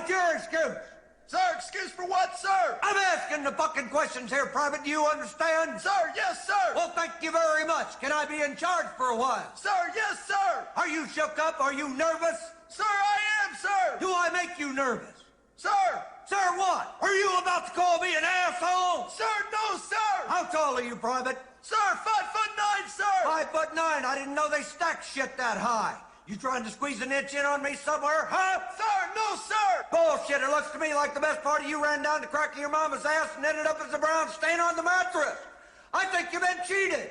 What's your excuse? Sir, excuse for what, sir? I'm asking the fucking questions here, Private. Do you understand? Sir, yes, sir. Well, thank you very much. Can I be in charge for a while? Sir, yes, sir. Are you shook up? Are you nervous? Sir, I am, sir. Do I make you nervous? Sir. Sir, what? Are you about to call me an asshole? Sir, no, sir. How tall are you, Private? Sir, 5'9", sir. 5'9". I didn't know they stacked shit that high. You trying to squeeze an inch in on me somewhere, huh? Sir, no, sir. Bullshit. It looks to me like the best part of you ran down the crack of your mama's ass and ended up as a brown stain on the mattress. I think you've been cheated.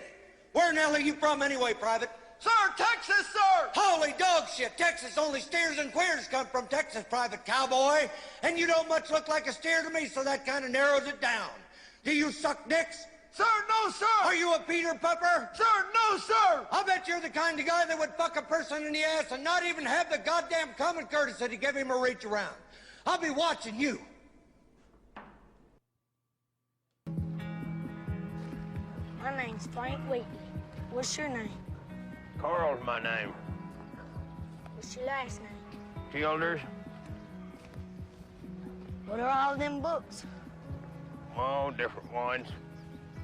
Where in the hell are you from anyway, Private? Sir, Texas, sir. Holy dog shit. Texas, only steers and queers come from Texas, Private Cowboy. And you don't much look like a steer to me, so that kind of narrows it down. Do you suck dicks? Sir, no, sir. Are you a Peter Pupper? Sir, no, sir. I'll bet you're the kind of guy that would fuck a person in the ass and not even have the goddamn common courtesy to give him a reach around. I'll be watching you. My name's Frank Wheatley. What's your name? Carl's my name. What's your last name? Childers? What are all them books? Well, different ones.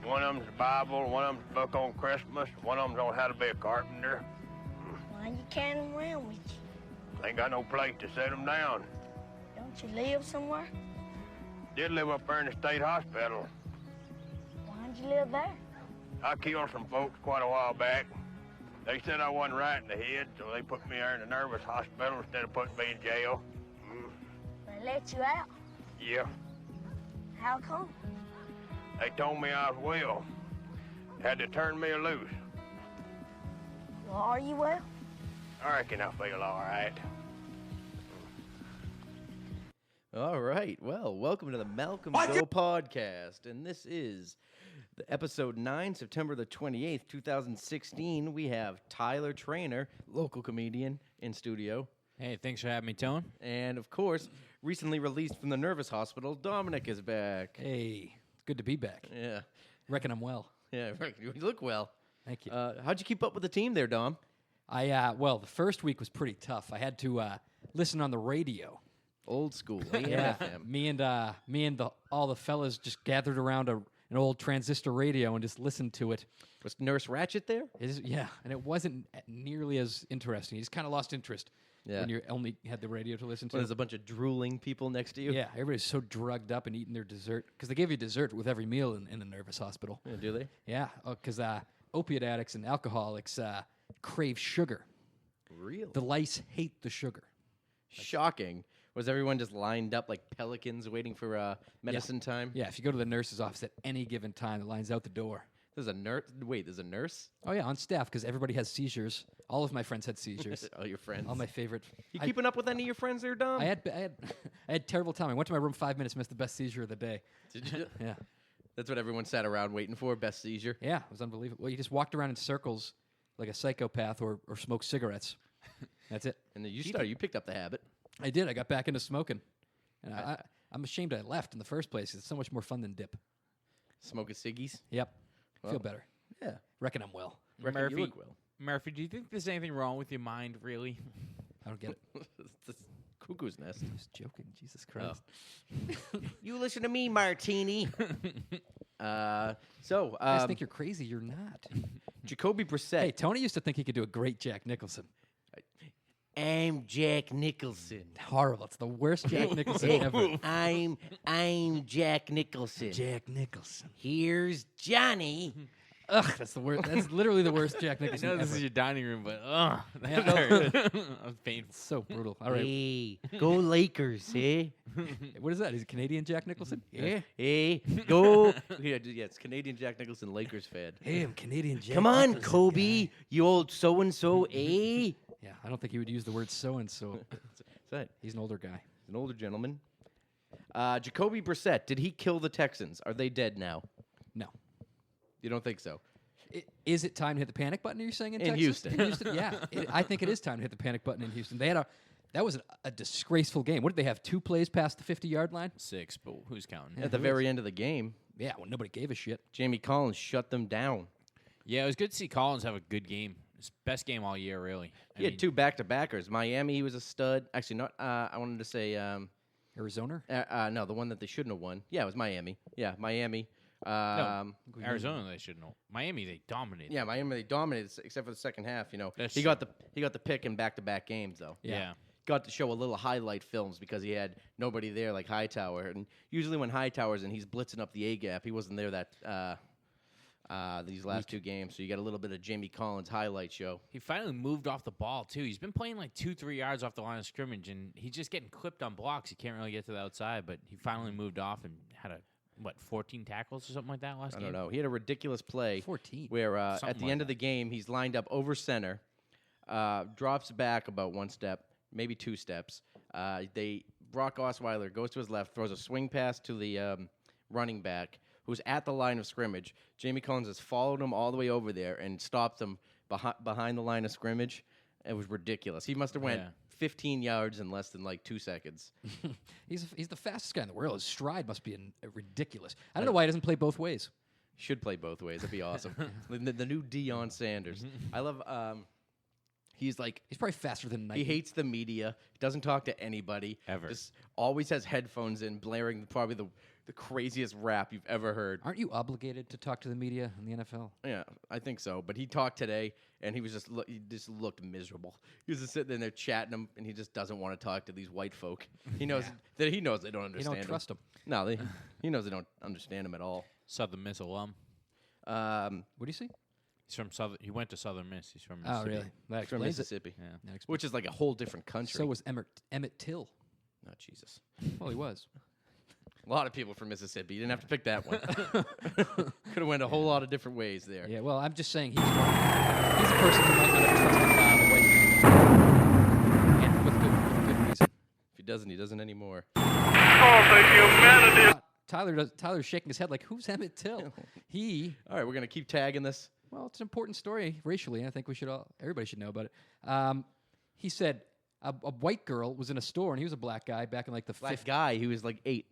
One of them's the Bible, one of them's a book on Christmas, one of them's on how to be a carpenter. Why you carrying them around with you? Ain't got no place to set them down. Don't you live somewhere? Did live up there in the state hospital. Why'd you live there? I killed some folks quite a while back. They said I wasn't right in the head, so they put me there in the nervous hospital instead of putting me in jail. They let you out. Yeah, How come? they told me I was well. Had to turn me loose. Well, are you well? I reckon I feel all right. All right. Well, welcome to the Malcolm What? Go podcast. And this is the episode 9, September the 28th, 2016. We have Tyler Trainer, local comedian, in studio. Hey, thanks for having me, Tone. And, of course, recently released from the nervous hospital, Dominic is back. Hey, it's good to be back. Yeah. Reckon I'm well. Yeah, right. You look well. Thank you. How'd you keep up with the team there, Dom? Well, the first week was pretty tough. I had to listen on the radio. Old school. Yeah, AM/FM. me and all the fellas just gathered around an old transistor radio and just listened to it. Was Nurse Ratchet there? Yeah, and it wasn't nearly as interesting. You just kind of lost interest when you only had the radio to listen to. Well, there's a bunch of drooling people next to you. Yeah, everybody's so drugged up and eating their dessert because they give you dessert with every meal in the nervous hospital. Yeah, do they? Yeah, because opiate addicts and alcoholics crave sugar. Really? The lice hate the sugar. Shocking. Was everyone just lined up like pelicans waiting for medicine time? Yeah, if you go to the nurse's office at any given time, the line's out the door. There's a nurse. Wait, there's a nurse? Oh, yeah, on staff, because everybody has seizures. All of my friends had seizures. All your friends. All my favorite. You keeping up with any of your friends there, Dom? I had terrible time. I went to my room 5 minutes, missed the best seizure of the day. Did you? Yeah. That's what everyone sat around waiting for, best seizure. Yeah, it was unbelievable. Well, you just walked around in circles like a psychopath or smoked cigarettes. That's it. And then you picked up the habit. I did. I got back into smoking. And I'm ashamed I left in the first place. It's so much more fun than dip. Smoking ciggies? Yep. Well, Feel better. Yeah. Reckon I'm well. Reckon Murphy, you look well. Murphy, do you think there's anything wrong with your mind, really? I don't get it. It's cuckoo's nest. I was joking. Jesus Christ. You listen to me, Martini. I So, just think you're crazy. You're not. Jacoby Brissett. Hey, Tony used to think he could do a great Jack Nicholson. I'm Jack Nicholson. Horrible. It's the worst Jack Nicholson ever. I'm Jack Nicholson. Jack Nicholson. Here's Johnny. Ugh, that's the worst. That's literally the worst Jack I Nicholson know ever. this is your dining room, but that no. hurt. That was painful. So brutal. All right. Hey, go Lakers, eh? What is that? Is it Canadian Jack Nicholson? Yeah. Hey, go. Yeah, it's Canadian Jack Nicholson, Lakers fan. Hey, I'm Canadian Jack Come on, Nicholson, Kobe, guy. you old so-and-so, eh? Yeah, I don't think he would use the word so-and-so. That's right. He's an older guy. He's an older gentleman. Jacoby Brissett, did he kill the Texans? Are they dead now? No. You don't think so? Is it time to hit the panic button, are you saying, in Texas? Houston. In Houston, yeah. I think it is time to hit the panic button in Houston. That was a disgraceful game. What did they have, 2 plays past the 50-yard line? 6, but who's counting? At the very end of the game, Yeah, well, nobody gave a shit. Jamie Collins shut them down. Yeah, it was good to see Collins have a good game. His best game all year, really. He had 2 back-to-backers. Miami, he was a stud. Actually, not. I wanted to say Arizona? No, the one that they shouldn't have won. Yeah, it was Miami. Yeah, Miami. No, Arizona, they should know. Miami, they dominated. Yeah, Miami, they dominated except for the second half. You know, That's he true. got the pick in back-to-back games though. Yeah. Got to show a little highlight films because he had nobody there like Hightower. And usually when Hightower's in, he's blitzing up the A gap. He wasn't there these last two games, so you got a little bit of Jamie Collins highlight show. He finally moved off the ball, too. He's been playing like 2-3 yards off the line of scrimmage, and he's just getting clipped on blocks. He can't really get to the outside, but he finally moved off and had 14 tackles or something like that last I game? don't know. He had a ridiculous play 14. where at Something the like end of the game, he's lined up over center, drops back about one step, maybe two steps. Brock Osweiler goes to his left, throws a swing pass to the running back, who's at the line of scrimmage. Jamie Collins has followed him all the way over there and stopped him behind the line of scrimmage. It was ridiculous. He must have went 15 yards in less than 2 seconds. He's the fastest guy in the world. His stride must be ridiculous. I don't know why he doesn't play both ways. Should play both ways. That'd be awesome. the new Deion Sanders. I love. He's probably faster than Nike. he hates the media. Doesn't talk to anybody. Ever. Just always has headphones in, blaring probably the craziest rap you've ever heard. Aren't you obligated to talk to the media in the NFL? Yeah, I think so. But he talked today, and he was he just looked miserable. He was just sitting there chatting him, and he just doesn't want to talk to these white folk. He knows they don't understand. They don't trust him. No, he knows they don't understand him at all. Southern Miss alum. What do you see? He's from Southern. He went to Southern Miss. He's from Oh, Mississippi. really? That From explains it. Mississippi, Yeah. That explains which is like a whole different country. So was Emmett Till. Oh, Jesus. Well, he was. A lot of people from Mississippi. You didn't have to pick that one. Could have went a whole lot of different ways there. Yeah, well, I'm just saying he's a person who might not have trusted the white man. And with good reason. If he doesn't anymore. Tyler's shaking his head like, who's Emmett Till? All right, we're going to keep tagging this. Well, it's an important story racially, and I think everybody should know about it. He said a white girl was in a store, and he was a black guy back in the Black 50s. guy, he was 8. He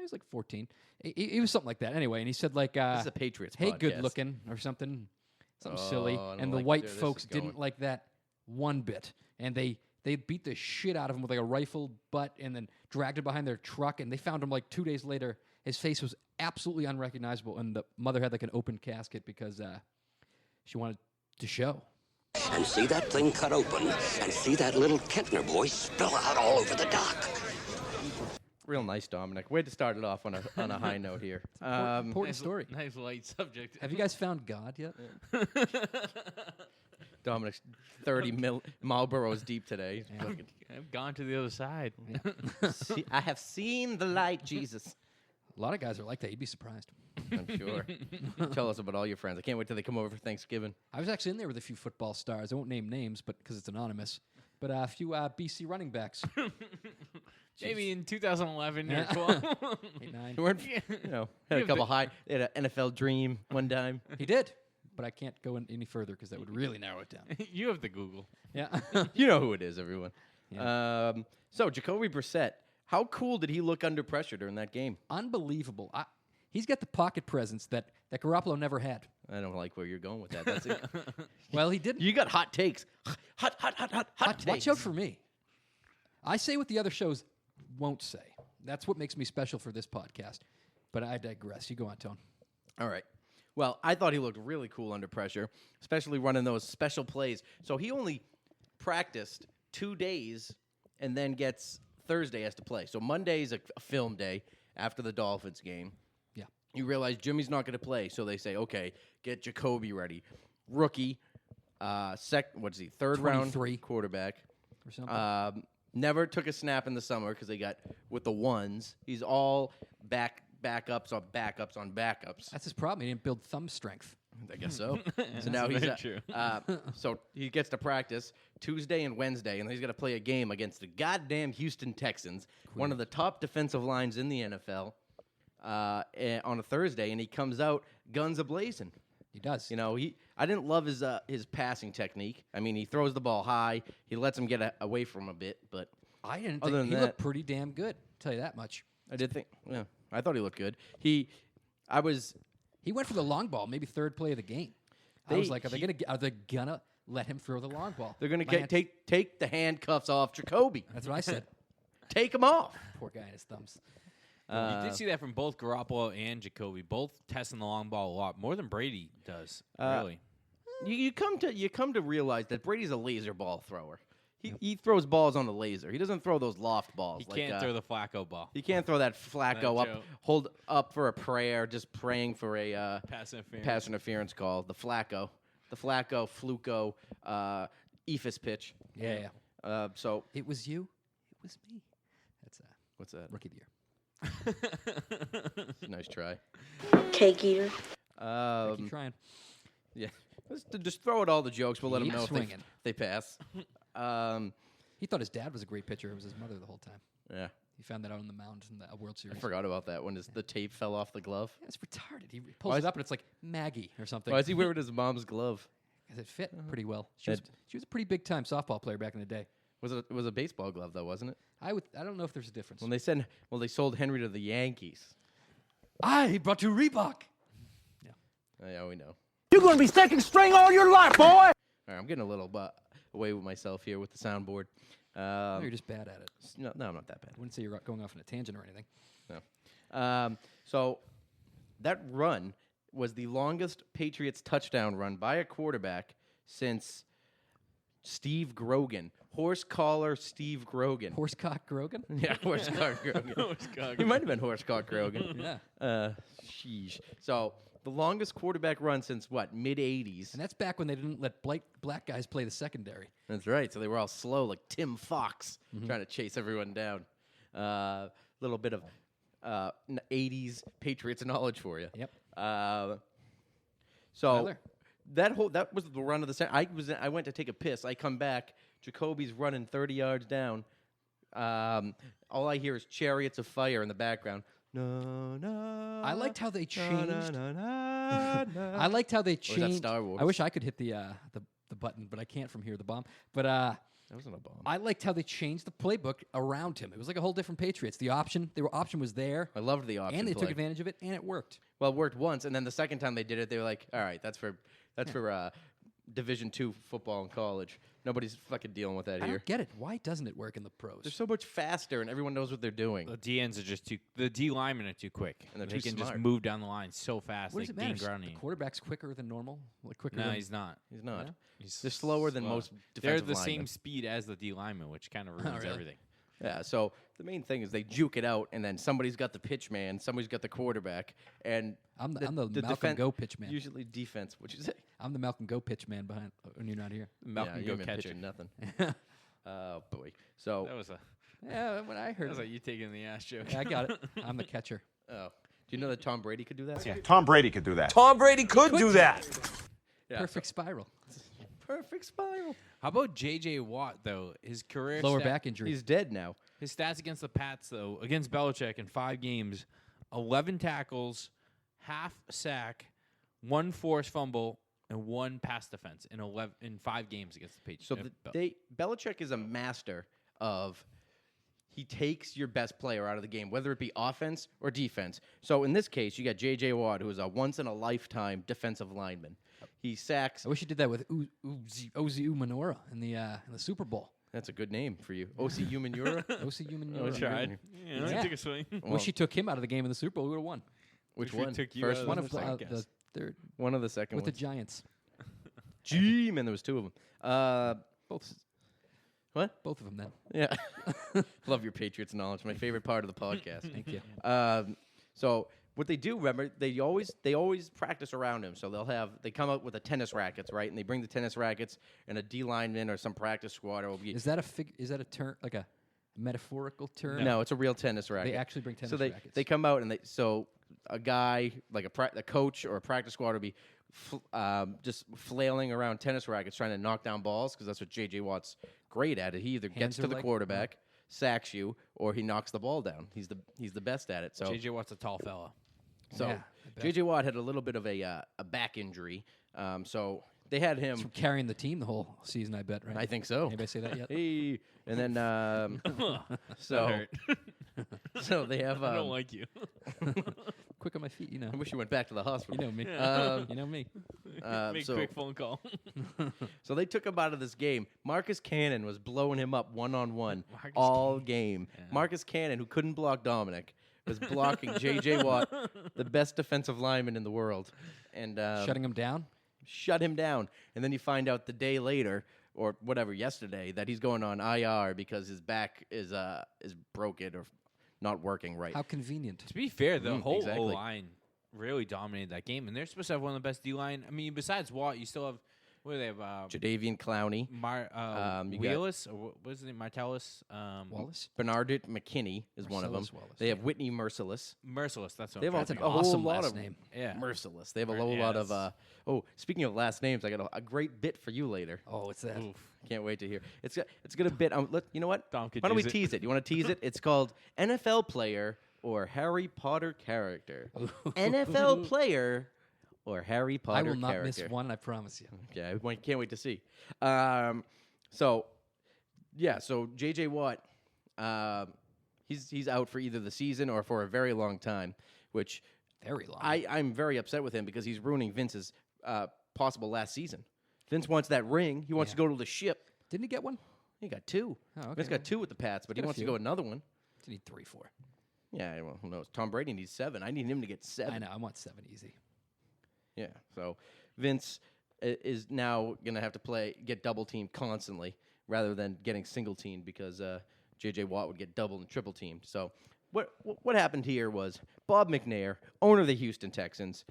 was 14. He was something like that. Anyway, and he said This is a Patriots hey, podcast. good looking, or something silly. I don't And the like white where this folks is going. didn't like that one bit. And they beat the shit out of him with a rifle butt and then dragged him behind their truck. And they found him 2 days later. His face was absolutely unrecognizable. And the mother had an open casket because she wanted to show. And see that thing cut open, and see that little Kentner boy spill out all over the dock. Real nice, Dominic. Way to start it off on a high note here. Important story. Nice light subject. Have you guys found God yet? Dominic's 30 Marlboros deep today. I've gone to the other side. I have seen the light, Jesus. A lot of guys are like that. You'd be surprised. I'm sure. Tell us about all your friends. I can't wait till they come over for Thanksgiving. I was actually in there with a few football stars. I won't name names, but because it's anonymous. But a few BC running backs. Maybe in 2011 or Yeah. 12. 8, 9. You weren't, had a couple they had an NFL dream one time. He did, but I can't go any further because that would really narrow it down. You have the Google. Yeah. You know who it is, everyone. Yeah. So Jacoby Brissett, how cool did he look under pressure during that game? Unbelievable. He's got the pocket presence that Garoppolo never had. I don't like where you're going with that. That's it. Well, he didn't. You got hot takes. Hot takes. Watch out for me. I say what the other shows won't say. That's what makes me special for this podcast. But I digress. You go on, Tone. All right. Well, I thought he looked really cool under pressure, especially running those special plays. So he only practiced 2 days and then gets Thursday has to play. So Monday's a film day after the Dolphins game. Yeah. You realize Jimmy's not going to play, so they say, okay, get Jacoby ready. Rookie, third round 23. quarterback. Or something. Never took a snap in the summer because they got with the ones. He's all backups on backups on backups. That's his problem. He didn't build thumb strength. I guess so. So now he's very true. so he gets to practice Tuesday and Wednesday, and then he's got to play a game against the goddamn Houston Texans, one of the top defensive lines in the NFL, on a Thursday, and he comes out guns a-blazing. He does. I didn't love his passing technique. I mean, he throws the ball high. He lets him get away from a bit, but I didn't other think than he looked that- pretty damn good. I'll tell you that much. I did think, yeah, I thought he looked good. He went for the long ball, maybe third play of the game. I was like, are they gonna let him throw the long ball? They're going My to hand- take the handcuffs off Jacoby. That's what I said. take them off. Poor guy in his thumbs. You did see that from both Garoppolo and Jacoby, both testing the long ball a lot more than Brady does. Really, You come to realize that Brady's a laser ball thrower. He throws balls on the laser. He doesn't throw those loft balls. he can't throw the Flacco ball. He can't throw that Flacco up, joke. hold up for a prayer, just praying for a Pass interference. interference call. The Fluco, Ephus pitch. Yeah. So It was you. It was me. That's what's that? rookie of the year. Nice try. Cake eater. Keep trying. Yeah, just throw out all the jokes. We'll let them Keep know swinging. if they pass. He thought his dad was a great pitcher. It was his mother the whole time. Yeah, He found that out on the mound in the World Series. I forgot about that when the tape fell off the glove. Yeah, it's retarded. He pulls it up and it's like Maggie or something. Why is he wearing his mom's glove? 'Cause it fit pretty well. She was a pretty big time softball player back in the day. It was a baseball glove though, wasn't it? I don't know if there's a difference. When they sold Henry to the Yankees. He brought you Reebok. Yeah, we know. You're going to be second string all your life, boy. All right, I'm getting a little away with myself here with the soundboard. No, you're just bad at it. No, I'm not that bad. I wouldn't say you're going off on a tangent or anything. No. So that run was the longest Patriots touchdown run by a quarterback since Steve Grogan. Horse collar Steve Grogan. Horsecock Grogan? Yeah, horsecock Grogan. He might have been horsecock Grogan. Yeah. Sheesh. So the longest quarterback run since what, mid-'80s. And that's back when they didn't let black guys play the secondary. That's right. So they were all slow, like Tim Fox, trying to chase everyone down. Little bit of 80s Patriots knowledge for you. Yep. So Tyler? that was the run of the center. I went to take a piss. I come back. Jacoby's running 30 yards down. All I hear is Chariots of Fire in the background. No, no. I liked how they changed. I I liked how they Or is that changed. Star Wars? I wish I could hit the button, but I can't from here. The bomb. But That wasn't a bomb. I liked how they changed the playbook around him. It was like a whole different Patriots. The option was there, I loved the option and they play. took advantage of it, and it worked. Well, it worked once, and then the second time they did it, they were like, "All right, that's for Division II football in college. Nobody's fucking dealing with that I here. don't get it. Why doesn't it work in the pros? They're so much faster, and everyone knows what they're doing. The DNs are just the D linemen are too quick, And they're they too can just smart. move down the line so fast. What They does it gain matter? ground. The quarterback's quicker than normal. Like quicker. No, than, he's not. He's not. Yeah? He's They're slower than most They're defensive the linemen. same speed as the D linemen, which kind of ruins really? everything. Yeah, so the main thing is they juke it out, and then somebody's got the pitch man, somebody's got the quarterback, and I'm the Malcolm defen- Go pitch man. Usually defense. What'd you say? I'm the Malcolm Go pitch man behind when you're not here. Malcolm you Go haven't been catcher. pitching nothing. Oh boy. So That was a Yeah, when I heard that was it. like you taking the ass joke. Yeah, I got it. I'm the catcher. do you know that Tom Brady could do that? Yeah, Tom Brady could do that. Tom Brady could do that. Yeah, Perfect spiral. perfect spiral. How about J.J. Watt though? His career Lower back injury. He's dead now. His stats against the Pats though, against Belichick in 5 games, 11 tackles, half sack, 1 forced fumble, and 1 pass defense in 5 games against the Patriots. So Belichick is a master of he takes your best player out of the game, whether it be offense or defense. So in this case, you got J.J. Watt, who is a once-in-a-lifetime defensive lineman. He sacks. I wish you did that with Ozzy Umenora in the Super Bowl. That's a good name for you. O.C. Umenura? Ozzy Umenora. tried. Yeah. Take a swing. Wish you took him out of the game in the Super Bowl. We would have won. Which If we one? took you First out one One or of the, second? the third One of the second with the ones. Giants. Gee, man, there was 2 of them. Both. What? Both of them then. Yeah. Love your Patriots knowledge. My favorite part of the podcast. Thank you. So what they do, remember, they always practice around him. So they come up with the tennis rackets, right? And they bring the tennis rackets, and a D lineman or some practice squad will be. Is that a term, like a metaphorical term? No, it's a real tennis racket. They actually bring tennis so rackets. they come out and a guy like a coach or a practice squad will be just flailing around tennis rackets trying to knock down balls because that's what J.J. Watt's great at. He either Hands gets to are the like- quarterback, sacks you, or he knocks the ball down. He's the best at it. So J.J. Watt's a tall fella. so Yeah, I bet. J.J. Watt had a little bit of a back injury. So they had him. From carrying the team the whole season, I bet, right? I think so. Anybody say that yet? Hey, and then so hurt. so they have. I don't like you. Quick on my feet, you know. I wish you went back to the hospital. You know me. Um, You know me. Make so, quick phone call. so they took him out of this game. Marcus Cannon was blowing him up one-on-one Marcus all game. Marcus Cannon, who couldn't block Dominic, was blocking J.J. Watt, the best defensive lineman in the world, and Shutting him down? shut him down. And then you find out the day later, or whatever, yesterday, that he's going on IR because his back is broken or not working right. How convenient. To be fair, the whole exactly. O-line really dominated that game, and they're supposed to have one of the best D-line. I mean, besides Watt, you still have, what do they have? Jadavian Clowney. You Wheelis, or what is his name? Martellus? Wallace? Bernardette McKinney is one of them. Marcellus Wallace, They have Whitney Merciless. Merciless, that's what They I'm have trying to a think of. whole awesome lot last of name. Yeah. Merciless. They have a whole lot of. Speaking of last names, I got a great bit for you later. Oh, what's that? Can't wait to hear. It's got a bit. You know what? Dom could Why don't we use it. tease it? You want to tease it? It's called NFL player or Harry Potter character. NFL player or Harry Potter I will not character. miss one, I promise you. Yeah, I can't wait to see. So J.J. Watt, he's out for either the season or for a very long time, which Very long. I'm very upset with him because he's ruining Vince's possible last season. Vince wants that ring. He wants to go to the ship. Didn't he get one? He got 2. Oh, okay, Vince got 2 with the Pats, but he got a wants to few. go another one. Did he 3, 4? Yeah, well, who knows? Tom Brady needs 7. I need him to get 7. I know. I want 7 easy. Yeah, so Vince is now going to have to get double teamed constantly rather than getting single teamed because J.J. Watt would get double and triple teamed. So what happened here was Bob McNair, owner of the Houston Texans,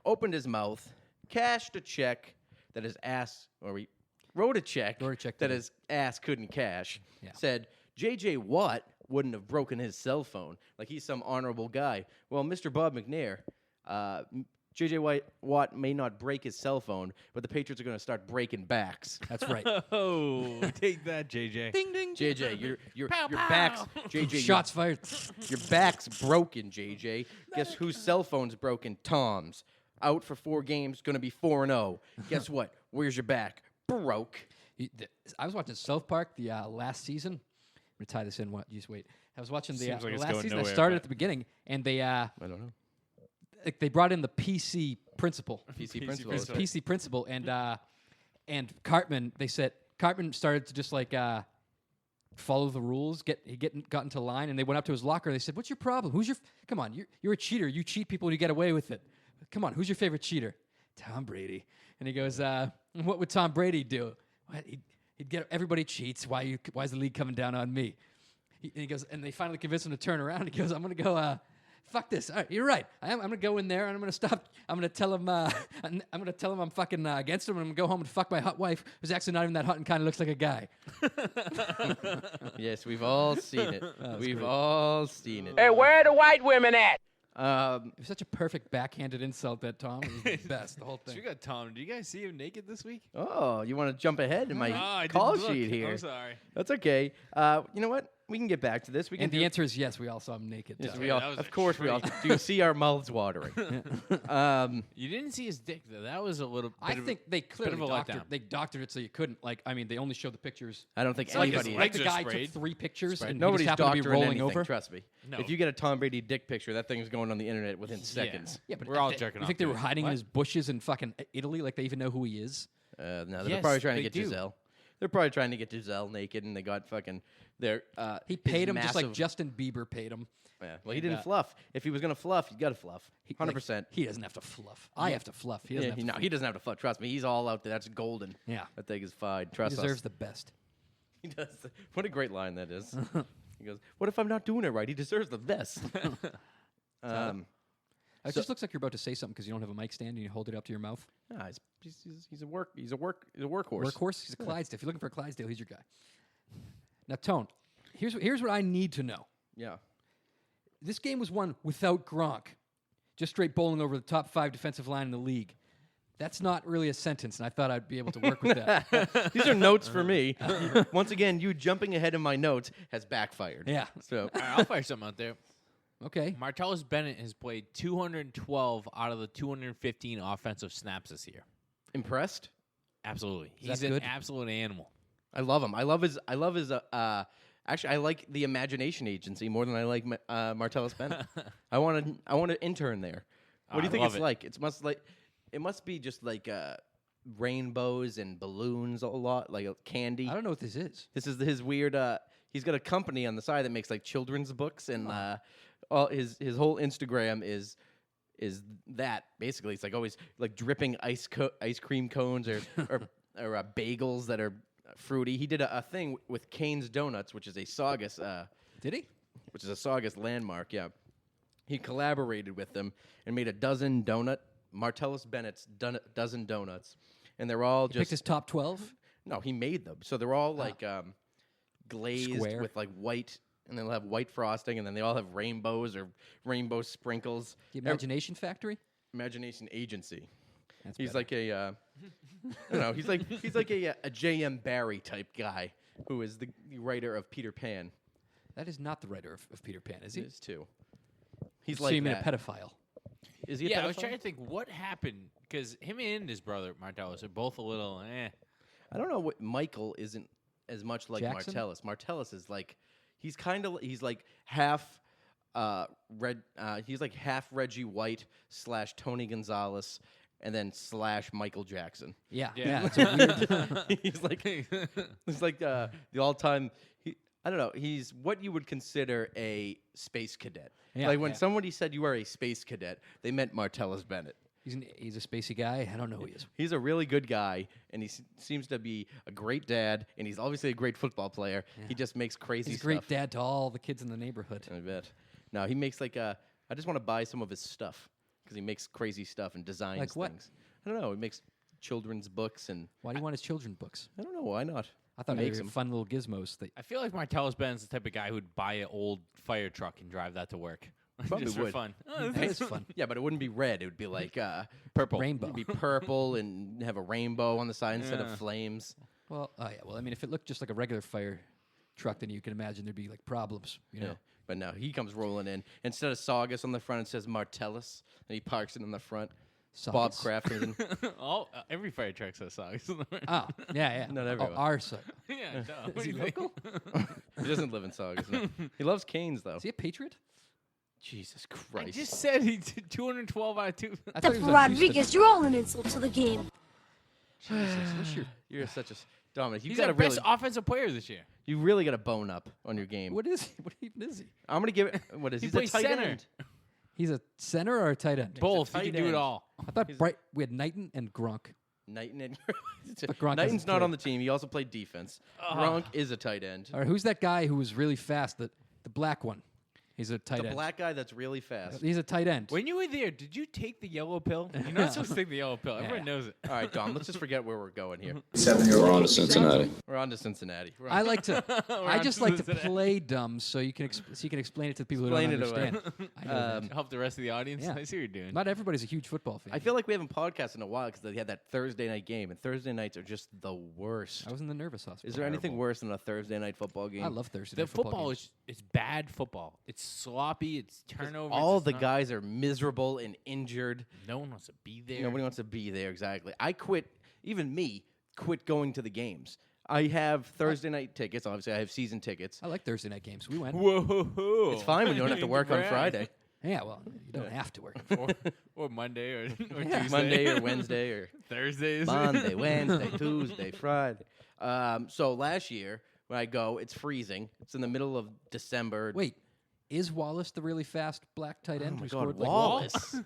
opened his mouth, cashed a check that his ass, or he wrote a check that his ass couldn't cash, said J.J. Watt wouldn't have broken his cell phone, like he's some honorable guy. Well, Mr. Bob McNair, J.J. Watt may not break his cell phone, but the Patriots are going to start breaking backs. That's right. Oh, take that, JJ. Ding, ding. JJ, your back's JJ. Shots fired. Your back's broken, JJ. Guess whose cell phone's broken? Tom's. Out for 4 games, going to be 4-0. Guess what? Where's your back? Broke. I was watching South Park the last season. I'm going to tie this in. Just wait. I was watching the Seems like it's last going season. nowhere, I started but- at the beginning, and they I don't know. they brought in the PC principal. PC principal. principal. PC principal, and Cartman. They said Cartman started to just like follow the rules, got into line, and they went up to his locker. They said, "What's your problem? Come on, you're a cheater. You cheat people and you get away with it. Come on, who's your favorite cheater? Tom Brady." And he goes, "What would Tom Brady do? What, he'd get everybody cheats. Why is the league coming down on me?" And he goes, and they finally convinced him to turn around. He goes, "I'm gonna go." Fuck this. All right, you're right. I'm gonna go in there and I'm gonna stop. I'm gonna tell him. I'm gonna tell him I'm fucking against him, and I'm gonna go home and fuck my hot wife, who's actually not even that hot and kind of looks like a guy. Yes, we've all seen it. We've all seen it. Hey, where are the white women at? It was such a perfect backhanded insult that Tom. It was the best. The whole So thing. we got Tom. Did you guys see him naked this week? Oh, you want to jump ahead in my I call didn't look. sheet here? I'm sorry. That's okay. You know what? We can get back to this. We can. And the answer is yes. We all saw him naked. Yes, Tom. we Yeah, all, that was of a course we all. treat. Do you see our mouths watering? You didn't see his dick though. That was a little. Bit I of think they clearly of a doctored. letdown. They doctored it so you couldn't. Like, I mean, they only showed the pictures. I don't think like anybody. his Like the legs are guy sprayed. took 3 pictures and Nobody's he just happened to be doctoring rolling anything. over. Trust me. No. If you get a Tom Brady dick picture, that thing's going on the internet within seconds. Yeah, but We're all they- jerking You off think they to were it. hiding What? in his bushes in fucking Italy? Like they even know who he is? No, they're Yes, probably trying to they get do. Giselle. They're probably trying to get Giselle naked, and they got fucking their. He his paid him just like massive- Justin Bieber paid him. Yeah. Well, he didn't fluff. If he was gonna fluff, you got to fluff. He- 100%. like, he doesn't have to fluff. I have to fluff. He doesn't Yeah, have to no, he doesn't have to fluff. Trust me, he's all out there. That's golden. Yeah. That thing is fine. He Trust deserves us. the best. He does. What a great line that is. He goes, "What if I'm not doing it right? He deserves the best." It just looks like you're about to say something because you don't have a mic stand and you hold it up to your mouth. Nah, he's a workhorse. Workhorse? He's a Clydesdale. If you're looking for a Clydesdale, he's your guy. Now, Tone, here's what I need to know. Yeah. This game was won without Gronk. Just straight bowling over the top 5 defensive line in the league. That's not really a sentence, and I thought I'd be able to work with that. These are notes for me. Once again, you jumping ahead of my notes has backfired. Yeah. So All right, I'll fire something out there. Okay. Martellus Bennett has played 212 out of the 215 offensive snaps this year. impressed. Absolutely, that he's an good? absolute animal. I love him. I love his. Actually, I like the Imagination Agency more than I like Martellus Bennett. I want to intern there. What do you I think love it's it. like? It's It must be just like rainbows and balloons a lot, like candy. I don't know what this is. This is his weird. He's got a company on the side that makes like children's books, and all his whole Instagram is that basically. It's like always like dripping ice cream cones or bagels that are fruity. He did a thing with Kane's Donuts, which is a Saugus. Did he? Which is a Saugus landmark. Yeah, he collaborated with them and made a dozen Martellus Bennett's dozen donuts, and they're all Picked his top 12. No, he made them. So they're all like glazed Square. with like white, and they'll have white frosting, and then they all have rainbows or rainbow sprinkles. The Imagination Factory? Imagination Agency. That's He's better. like a, I don't know, he's like a J.M. Barrie type guy who is the writer of Peter Pan. That is not the writer of Peter Pan, is he? He is too. He's So like you mean a that. pedophile? Is he? Yeah, a I was pedophile? trying to think what happened because him and his brother Martellus are both a little I don't know what Michael isn't as much like Jackson? Martellus. Martellus is like he's like half he's like half Reggie White / Tony Gonzalez and then / Michael Jackson. Yeah. Yeah. It's a weird. he's like the all-time I don't know, he's what you would consider a space cadet. Yeah, like when yeah. somebody said you are a space cadet, they meant Martellus Bennett. He's a spacey guy. I don't know who he is. He's a really good guy, and he seems to be a great dad, and he's obviously a great football player. Yeah. He just makes crazy He's a stuff. great dad to all the kids in the neighborhood. I bet. No, he makes like I just want to buy some of his stuff because he makes crazy stuff and designs Like what? things. I don't know. He makes children's books, and Why do you want his children's books? I don't know why not. I thought He maybe makes they were them. fun little gizmos. I feel like Martellus Bennett's the type of guy who'd buy an old fire truck and drive that to work. Probably Just would. for fun. Oh, That is fun. Yeah, but it wouldn't be red. It would be like Purple. Rainbow. It'd be purple and have a rainbow on the side instead of flames. Well, oh yeah. Well, I mean, if it looked just like a regular fire truck, then you can imagine there'd be like problems. You know. Yeah. But no, he comes rolling in. Instead of Saugus on the front, it says Martellus, and he parks it in the front. Bob Saugus? Kraft is in. Every fire truck says Saugus. Oh, yeah, yeah. Not Oh, everyone. our son. Yeah, duh. What Is do he you think? local? He doesn't live in Saugus. No. He loves Canes though. Is he a Patriot? Jesus I Christ! just said he did 212 out of 2. I thought he was a Houston. Rodriguez, you're all an insult to the game. Jesus, what's your- You're such a Dominic. You He's got our to really, best offensive player this year. you really got to bone up on your game. What is he? What even is he? I'm gonna give it. What is He he's a plays tight center. end? He's a center or a tight end? Both. He tight can do it end. all. I thought we had Knighton and Gronk. Knighton and But Gronk Knighton's doesn't not play. on the team. He also played defense. Gronk is a tight end. All right, who's that guy who was really fast? The black one. He's a tight The end. black guy that's really fast. He's a tight end. When you were there, did you take the yellow pill? You're not supposed to take the yellow pill. Everyone knows it. All right, Dom. Let's just forget where we're going here. We're on to Cincinnati. We're on to Cincinnati. We're I on- like to. I on just to like to Cincinnati. play dumb, so you can explain it to the people Explain who it don't away. understand. I know that. Help the rest of the audience. Yeah. I see what you're doing. Not everybody's a huge football fan. I feel like we haven't podcasted in a while because they had that Thursday night game, and Thursday nights are just the worst. I was in the nervous hospital. Is there anything worse than a Thursday night football game? I love Thursday. the night football games. is it's bad football. It's sloppy. It's turnovers. All it's the not- guys are miserable and injured. No one wants to be there. Nobody wants to be there, exactly. I quit, even me, quit going to the games. I have Thursday night tickets. Obviously, I have season tickets. I like Thursday night games. We went. Whoa! It's fine when you don't have to work on Friday. Yeah, well, you don't have to work. or Monday or Tuesday. Monday or Wednesday or Thursdays. Monday, Wednesday, Tuesday, Friday. So last year, when I go, it's freezing. It's in the middle of December. Wait, is Wallace the really fast black tight end Oh my who God, scored like Wallace.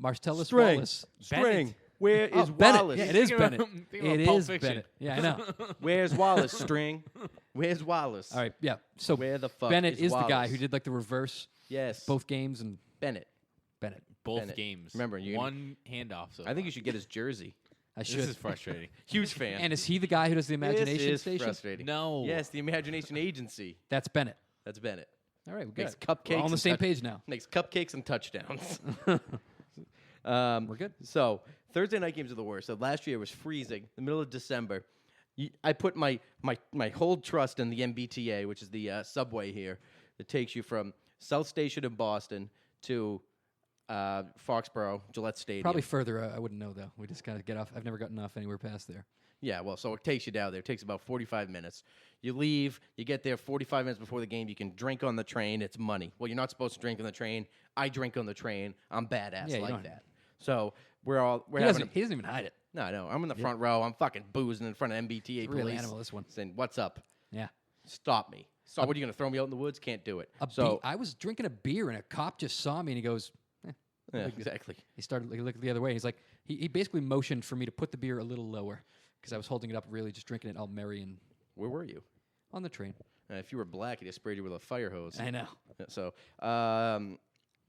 Martellus String. Wallace? String. Where Oh, is Bennett. Wallace? Yeah, it is Thinking about- Bennett. thinking about It Pulp is Fiction. Bennett. Yeah, I know. Where's Wallace? String. Where's Wallace? All right, yeah. So Where the fuck Bennett is the guy Wallace? who did like the reverse Yes. both games and Bennett. Bennett. Both Bennett. games. Remember, you- one handoff. So I think far. you should get his jersey. I This should. is frustrating. Huge fan. And is he the guy who does the imagination this is station? frustrating. No. Yes, the Imagination Agency. That's Bennett. That's Bennett. All right, we Makes got cupcakes. We're all on the and same page now. Makes cupcakes and touchdowns. We're good. So Thursday night games are the worst. So last year it was freezing, the middle of December. I put my whole trust in the MBTA, which is the subway here that takes you from South Station in Boston to Foxborough, Gillette Stadium. Probably further. I wouldn't know though. We just gotta get off. I've never gotten off anywhere past there. Yeah, well, so it takes you down there. It takes about 45 minutes. You leave, you get there 45 minutes before the game. You can drink on the train. It's money. Well, you're not supposed to drink on the train. I drink on the train. I'm badass Yeah, you like don't- that. So we're He having. doesn't even hide it. No, I'm in the front row. I'm fucking boozing in front of MBTA Real police. animal, this one. Saying, "What's up? Yeah. Stop me." So what are you gonna throw me out in the woods? Can't do it. I was drinking a beer and a cop just saw me and he goes, yeah, exactly. He started looking the other way. He's like, he basically motioned for me to put the beer a little lower because I was holding it up, really just drinking it all merry and. Where were you? On the train. If you were black, he'd have sprayed you with a fire hose. I know. So,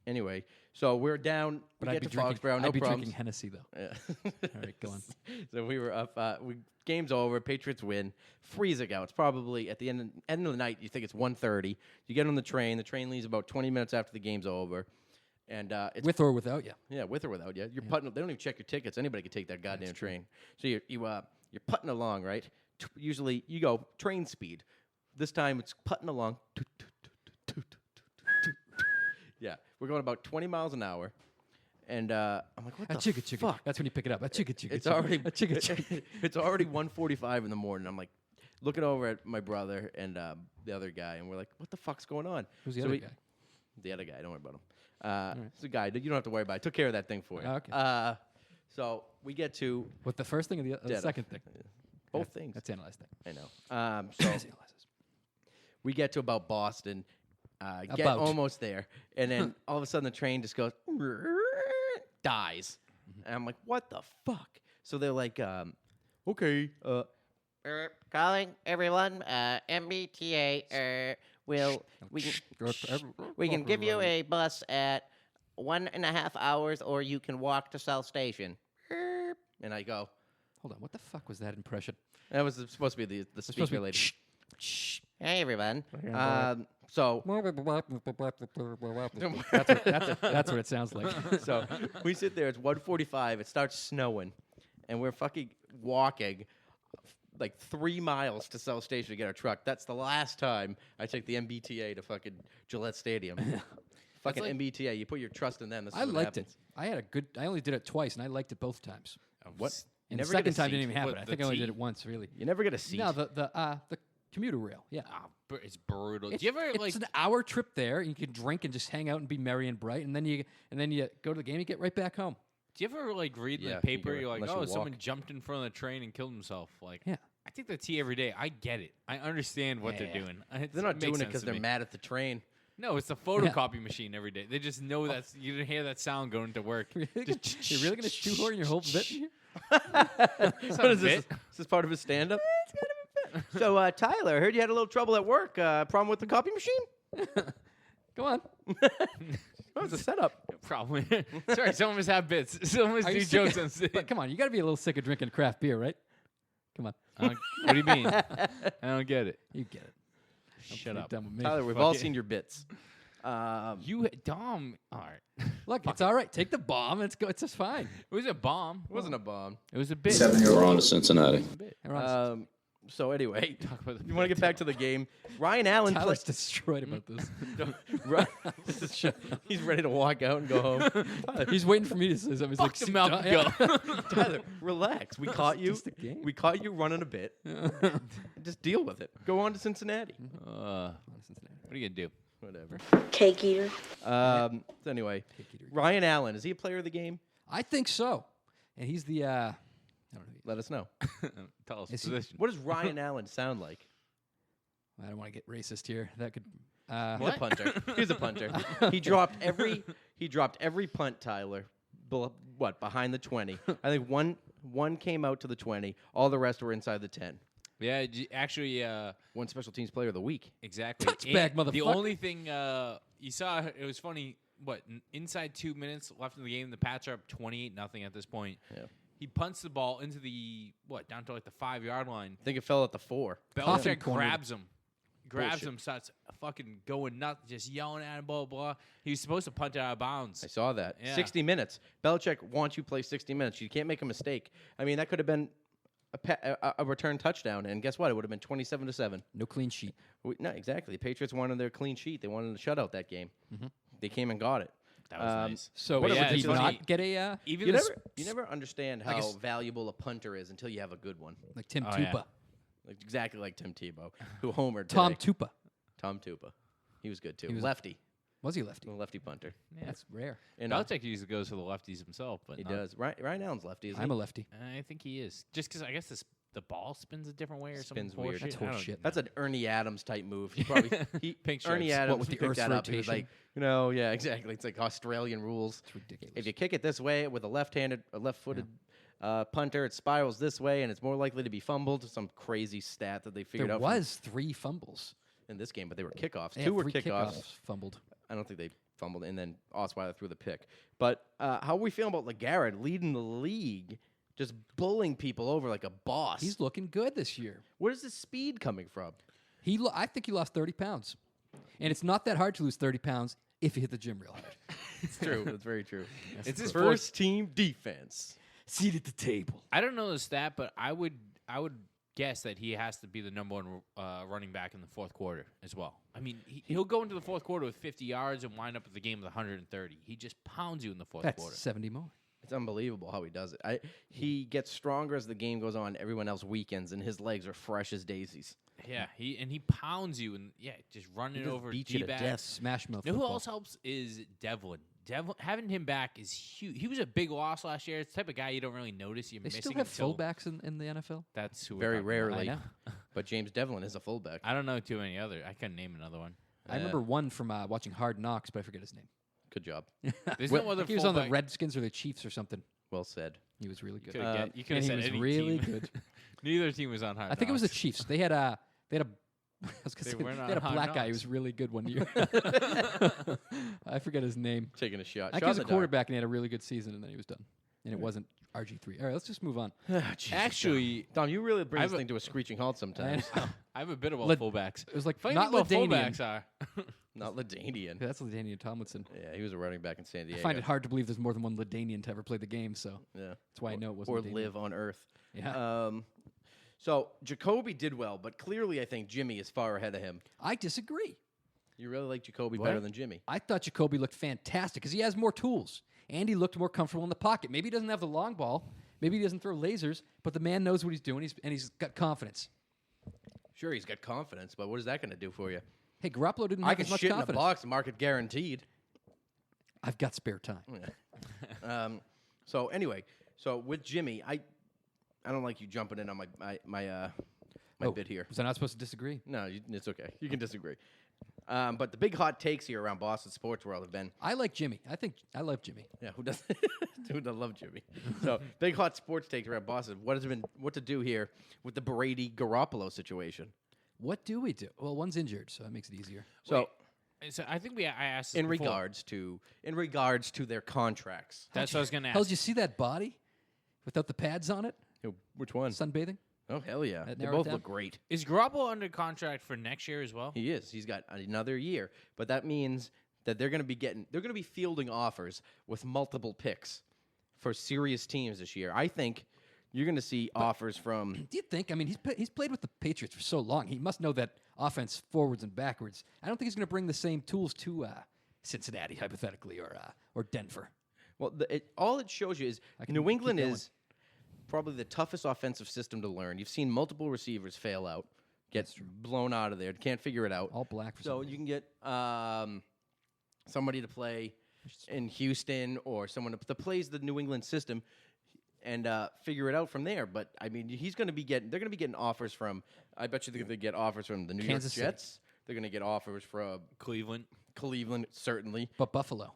anyway, so we're down. But We I'd get be to Foxborough, no I'd be problems. drinking Hennessy though. Yeah. All right, go on. So we were up. Game's over. Patriots win. Freezing out. It's probably at the end of the night. You think it's 1:30. You get on the train. The train leaves about 20 minutes after the game's over. And it's With or without you. Yeah, with or without you. You're putting. They don't even check your tickets. Anybody can take that goddamn train. So you're putting along, right? Usually you go train speed. This time it's putting along. Yeah, we're going about 20 miles an hour, and I'm like, what the fuck? That's when you pick it up. It's already it's already 1:45 in the morning. I'm like, looking over at my brother and the other guy, and we're like, what the fuck's going on? Who's the other guy? The other guy. Don't worry about him. It's a guy. You don't have to worry about it. I took care of that thing for you. Oh, okay. So we get to What, the first thing or the second thing? both things. That's analyzed thing. I know. So we get to about Boston, get About. almost there, and then all of a sudden the train just goes, dies. And I'm like, what the fuck? So they're like, okay. Calling everyone, MBTA, we can give you a bus at 1.5 hours, or you can walk to South Station. And I go, hold on, what the fuck was that impression? That was supposed to be the speaker lady. Shh. Hey, everyone. So that's what it sounds like. So we sit there. It's 1:45. It starts snowing, and we're fucking walking like 3 miles to South Station to get our truck. That's the last time I take the MBTA to fucking Gillette Stadium. Fucking MBTA. You put your trust in them. This is I what liked happens. it. I only did it twice, and I liked it both times. What? And never the second get a time didn't seat? even happen. What, I the think I only did T? it once, really. You never get a seat. No, the commuter rail. Yeah. It's brutal. It's, Do you ever it's an hour trip there. You can drink and just hang out and be merry and bright, and then you go to the game. You get right back home. Do you ever like read in Yeah, the you paper? go, You're like, unless oh, you someone walk. jumped in front of the train and killed himself. Like, Yeah. I take the T every day. I get it. I understand what they're doing. They're not doing it because they're mad at the train. No, it's the photocopy machine every day. They just know that's you didn't hear that sound going to work. You're really gonna shoehorn your whole bit? What is this? Is this part of his stand-up? So, Tyler, I heard you had a little trouble at work. Problem with the copy machine? Come on. That was a setup. Probably. Sorry, some of us have bits. Some of us Are do you jokes sick? on stage. But come on, you got to be a little sick of drinking craft beer, right? Come on. What do you mean? I don't get it. You get it. Shut up. Done with me. Tyler, we've Fuck all it. seen your bits. Dom. All right. Look, it's all right. Take the bomb. It's just fine. It was a bomb. It wasn't a bomb. It was a bit. We're on to Cincinnati. So anyway, Talk about the you want to get back to the game? Ryan Allen Tyler's played. destroyed about this. He's ready to walk out and go home. He's waiting for me to say something. He's like, the Malcolm yeah. Tyler, relax. We caught you. just a game. We caught you running a bit. Just deal with it. Go on to Cincinnati. What are you gonna do? Whatever. Cake eater. So anyway, Ryan Allen, is he a player of the game? I think so. And he's the. I don't know. Let us know. Tell us Is he- position. What does Ryan Allen sound like? I don't want to get racist here. That could. He's a punter. He's a punter. He dropped every punt, Tyler. Behind the 20. I think one came out to the 20. All the rest were inside the 10. Yeah, actually, One special teams player of the week. exactly. Touchback, The motherfucker. only thing you saw, it was funny. Inside 2 minutes left in the game, the Pats are up 28-0 at this point. Yeah. He punts the ball into the down to like the 5-yard line. I think it fell at the 4. Coffin Belichick corner. grabs him. Grabs Bullshit. him, starts fucking going nuts, just yelling at him, blah, blah. He was supposed to punt it out of bounds. I saw that. Yeah. 60 minutes. Belichick wants you to play 60 minutes. You can't make a mistake. I mean, that could have been a return touchdown, and guess what? It would have been 27-7. No clean sheet. No, exactly. The Patriots wanted their clean sheet. They wanted to shut out that game. They came and got it. That was nice. So What would a he ridiculous- not get a Even You the never understand I how guess- valuable a punter is until you have a good one. like Tim Oh, Tupa? yeah. Like, exactly like Tim Tebow, who homered Tom today. Tupa. Tom Tupa. He was good, too. He was- Lefty. Was he a lefty? A lefty punter. Yeah. That's rare. And Belichick usually goes for the lefties himself, but he not- does. Ryan Allen's lefty, isn't I'm he? a lefty. I think he is. Just because I guess the ball spins a different way or something. Spins weird. That's I don't horse shit. That's an Ernie Adams type move. He probably Pink Ernie stripes. Adams What, with the picked Earth's that up. He was rotation? like, yeah, exactly. It's like Australian rules. It's ridiculous. If you kick it this way with a left-footed punter, it spirals this way, and it's more likely to be fumbled. Some crazy stat that they figured there out was 3 fumbles. in this game, but they were kickoffs. They 2 had were 3 kickoffs. fumbled. I don't think they fumbled, and then Osweiler threw the pick. But how are we feeling about LeGarrette leading the league, just bullying people over like a boss? He's looking good this year. Where's the speed coming from? I think he lost 30 pounds. And it's not that hard to lose 30 pounds if you hit the gym real hard. It's true. That's very true. It's his first team defense. Seat at the table. I don't know the stat, but I would guess that he has to be the number 1 running back in the fourth quarter as well. I mean, he'll go into the fourth quarter with 50 yards and wind up at the game with 130. He just pounds you in the fourth That's quarter. 70 more. It's unbelievable how he does it. He gets stronger as the game goes on. Everyone else weakens, and his legs are fresh as daisies. Yeah, he pounds you and just running just over beat you to D-backs. death. Smash mouth. You know who football. else helps is Devlin. Having him back is huge. He was a big loss last year. It's the type of guy you don't really notice. You're They missing still have until fullbacks in the NFL? That's who we're Very talking about. rarely. I know. But James Devlin is a fullback. I don't know too many other. I couldn't name another one. I remember one from watching Hard Knocks, but I forget his name. Good job. There's Well, no other. he was on the fullback- Redskins or the Chiefs or something. Well said. He was really good. You could and have he said was any really team. good. Neither team was on hard. I think it was the Knocks. Chiefs. They had a I was gonna They say, weren't they had a on Hard black guy who Knocks. was really good one year. I forget his name. Taking a shot. I think he was a quarterback and he had a really good season and then he was done. And it wasn't RG3. All right, let's just move on. Actually, Tom, you really bring I this have a- thing to a screeching halt sometimes. I have a bit about Led- fullbacks. It was like Funny not thing about LaDainian. fullbacks are. Not LaDainian. That's LaDainian Tomlinson. Yeah, he was a running back in San Diego. I find it hard to believe there's more than one LaDainian to ever play the game, so Yeah. that's why I know it wasn't Or LaDainian. live on Earth. Yeah. So Jacoby did well, but clearly I think Jimmy is far ahead of him. I disagree. You really like Jacoby better than Jimmy. I thought Jacoby looked fantastic because he has more tools. And he looked more comfortable in the pocket. Maybe he doesn't have the long ball. Maybe he doesn't throw lasers, but the man knows what he's doing, and he's got confidence. Sure, he's got confidence, but what is that going to do for you? Hey, Garoppolo didn't I have can as much shit in a confidence. box, market guaranteed. I've got spare time. So anyway, with Jimmy, I don't like you jumping in on my bit here. Was I not supposed to disagree? No, it's okay. You can disagree. But the big hot takes here around Boston sports world have been, I like Jimmy. I love Jimmy. yeah, who doesn't who doesn't love Jimmy? So big hot sports takes around Boston. What to do here with the Brady Garoppolo situation? What do we do? Well, one's injured, so that makes it easier. So So I think I asked this in before. regards to their contracts. That's what I was going to Hell, ask. did you see that body without the pads on it? Which one? Sunbathing? Oh hell yeah! That They narrowed both down? look great. Is Garoppolo under contract for next year as well? He is. He's got another year, but that means that they're going to be fielding offers with multiple picks for serious teams this year. I think you're going to see offers from. Do you think? I mean, he's played with the Patriots for so long. He must know that offense forwards and backwards. I don't think he's going to bring the same tools to Cincinnati, hypothetically, or Denver. Well, all it shows you is can New keep England going. is probably the toughest offensive system to learn. You've seen multiple receivers fail out, get blown out of there, can't figure it out. All black for So some you can get somebody to play in Houston or someone that plays the New England system and figure it out from there. But I mean, they're going to be getting offers from. I bet you they're going to get offers from the New Kansas City. York Jets. They're going to get offers from Cleveland. certainly. But Buffalo.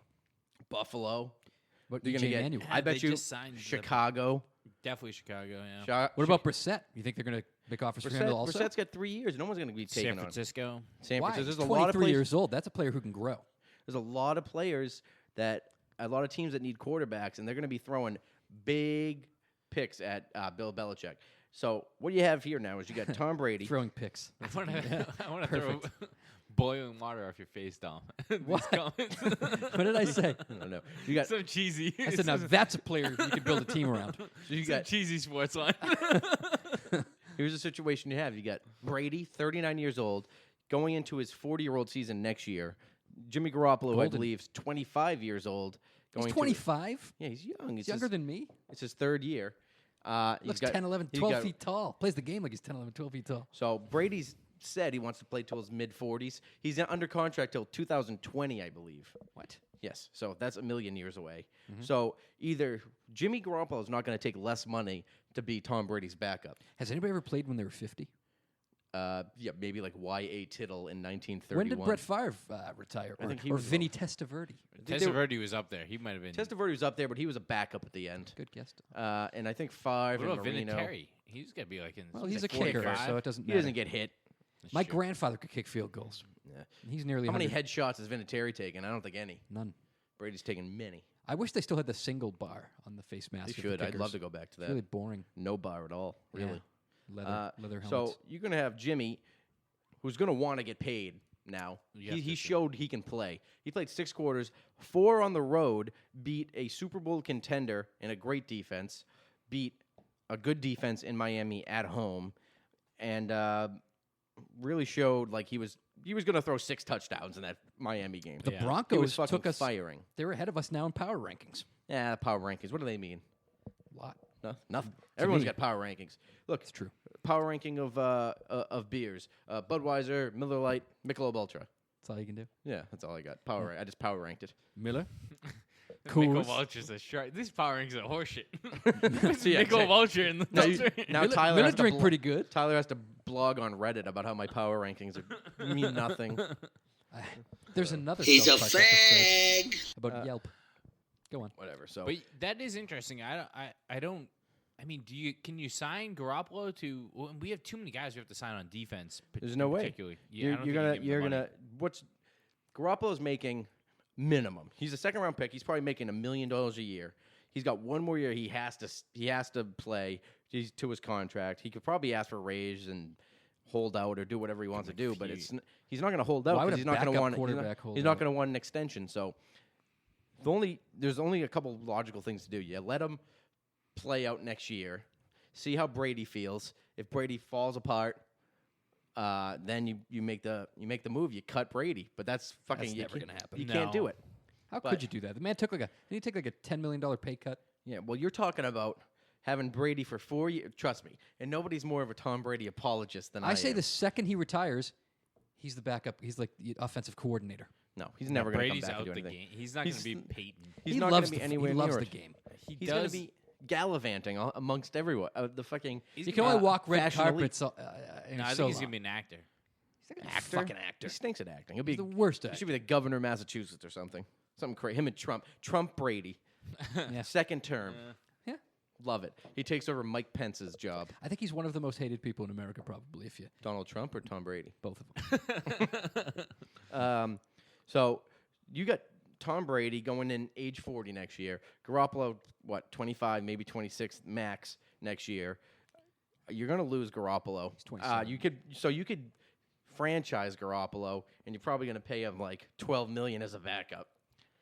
Buffalo. But They're going EJ to get. Manuel. I bet They you just signed the- Chicago. Definitely Chicago, yeah. What about Brissett? You think they're going to make offers for him also? Brissett's got 3 years. No one's going to be taking San Francisco. San Why? Francisco. He's There's a lot of 23 players. years old. That's a player who can grow. There's a lot of players a lot of teams that need quarterbacks, and they're going to be throwing big picks at Bill Belichick. So what you have here now is you got Tom Brady. Throwing picks. I want to throw boiling water off your face, Tom. What? Comments. What did I say? I don't know. You got Some cheesy. I said, now that's a player you could build a team around. you Some got cheesy sports line. here's the situation you have. You got Brady, 39 years old, going into his 40-year-old season next year. Jimmy Garoppolo, I Golden. believe, is 25 years old. He's Going 25. Yeah, he's young. He's younger than me. It's his third year. Looks 10, 11, 12 feet tall. Plays the game like he's 10, 11, 12 feet tall. So Brady's said he wants to play till his mid-40s. He's under contract till 2020, I believe. What? Yes, so that's a million years away. So either Jimmy Garoppolo is not going to take less money to be Tom Brady's backup. Has anybody ever played when they were 50? Yeah, maybe like Y.A. Tittle in 1931. When did Brett Favre retire? I think he or was Vinny Testaverde? Testaverde was up there. He might have been. Testaverde was up there, but he was a backup at the end. Good guess. And I think Favre What and about Marino. Vinatieri? He's got to be like in. Well, he's like a kicker, 45. so it doesn't He matter. doesn't get hit. My grandfather could kick field goals. Yeah. He's nearly How many 100. headshots has Vinatieri taken? I don't think any. None. Brady's taken many. I wish they still had the single bar on the face mask. They of the should. I'd kickers. love to go back to It's that. really boring. No bar at all, really. Yeah. Leather helmets. So you're going to have Jimmy, who's going to want to get paid now. He showed he can play. He played 6 quarters, 4 on the road, beat a Super Bowl contender and a great defense, beat a good defense in Miami at home, and really showed like he was going to throw 6 touchdowns in that Miami game. the He was Broncos fucking took us. firing. They're ahead of us now in power rankings. Yeah, power rankings. What do they mean? A lot. No, nothing. Everyone's me. got power rankings. Look, It's true. power ranking of beers: Budweiser, Miller Lite, Michelob Ultra. That's all you can do. Yeah, that's all I got. I just power ranked it. Miller. Michelob Coors. Ultra's a shark. These power rankings are horseshit. Yeah, Michelob Ultra in the Now Miller, Tyler Miller has to drink pretty good. Tyler has to blog on Reddit about how my power rankings mean nothing. There's another. He's a South Park episode fag. about Yelp. Go on. Whatever. So But that is interesting. I don't. I mean, can you sign Garoppolo to? Well, we have too many guys we have to sign on defense. there's no way. Particularly. Yeah, I don't think you're you give him the money. what's Garoppolo's making minimum. He's a 2nd round pick. He's probably making $1 million a year. He's got 1 more year. He has to play. He's to his contract. He could probably ask for a raise and hold out or do whatever he wants to do. But he's not going to hold out Why would because a he's not going to backup want. quarterback hold He's not out? going to want an extension. So there's only a couple logical things to do. You let him play out next year. See how Brady feels. If Brady falls apart, then you make the move. You cut Brady, but that's fucking That's never can't- gonna happen. You can't do No. it. How But- could you do that? The man took didn't he take like a $10 million pay cut? Yeah, well, you're talking about having Brady for 4 years. Trust me, and nobody's more of a Tom Brady apologist than I I say am. the second he retires, he's the backup. He's like the offensive coordinator. No, he's never going to come Brady's back and out do the anything. game. He's not going to be Peyton. He's he not loves going to be the, anywhere he loves near the it. game. He's going to be gallivanting amongst everyone. The fucking You can only walk red fashion elite. carpets. No, I think he's going to be an actor. He's like actor. fucking actor. He stinks at acting. He'll He's be the worst He actor. should be the governor of Massachusetts or something. Something crazy. Him and Trump Brady. Yeah. 2nd term. Yeah. Love it. He takes over Mike Pence's job. I think he's one of the most hated people in America, probably. If you Donald Trump or Tom Brady? both of them. So you got Tom Brady going in age 40 next year. Garoppolo, 25, maybe 26 max next year. You're going to lose Garoppolo. He's 27. You could franchise Garoppolo, and you're probably going to pay him like $12 million as a backup.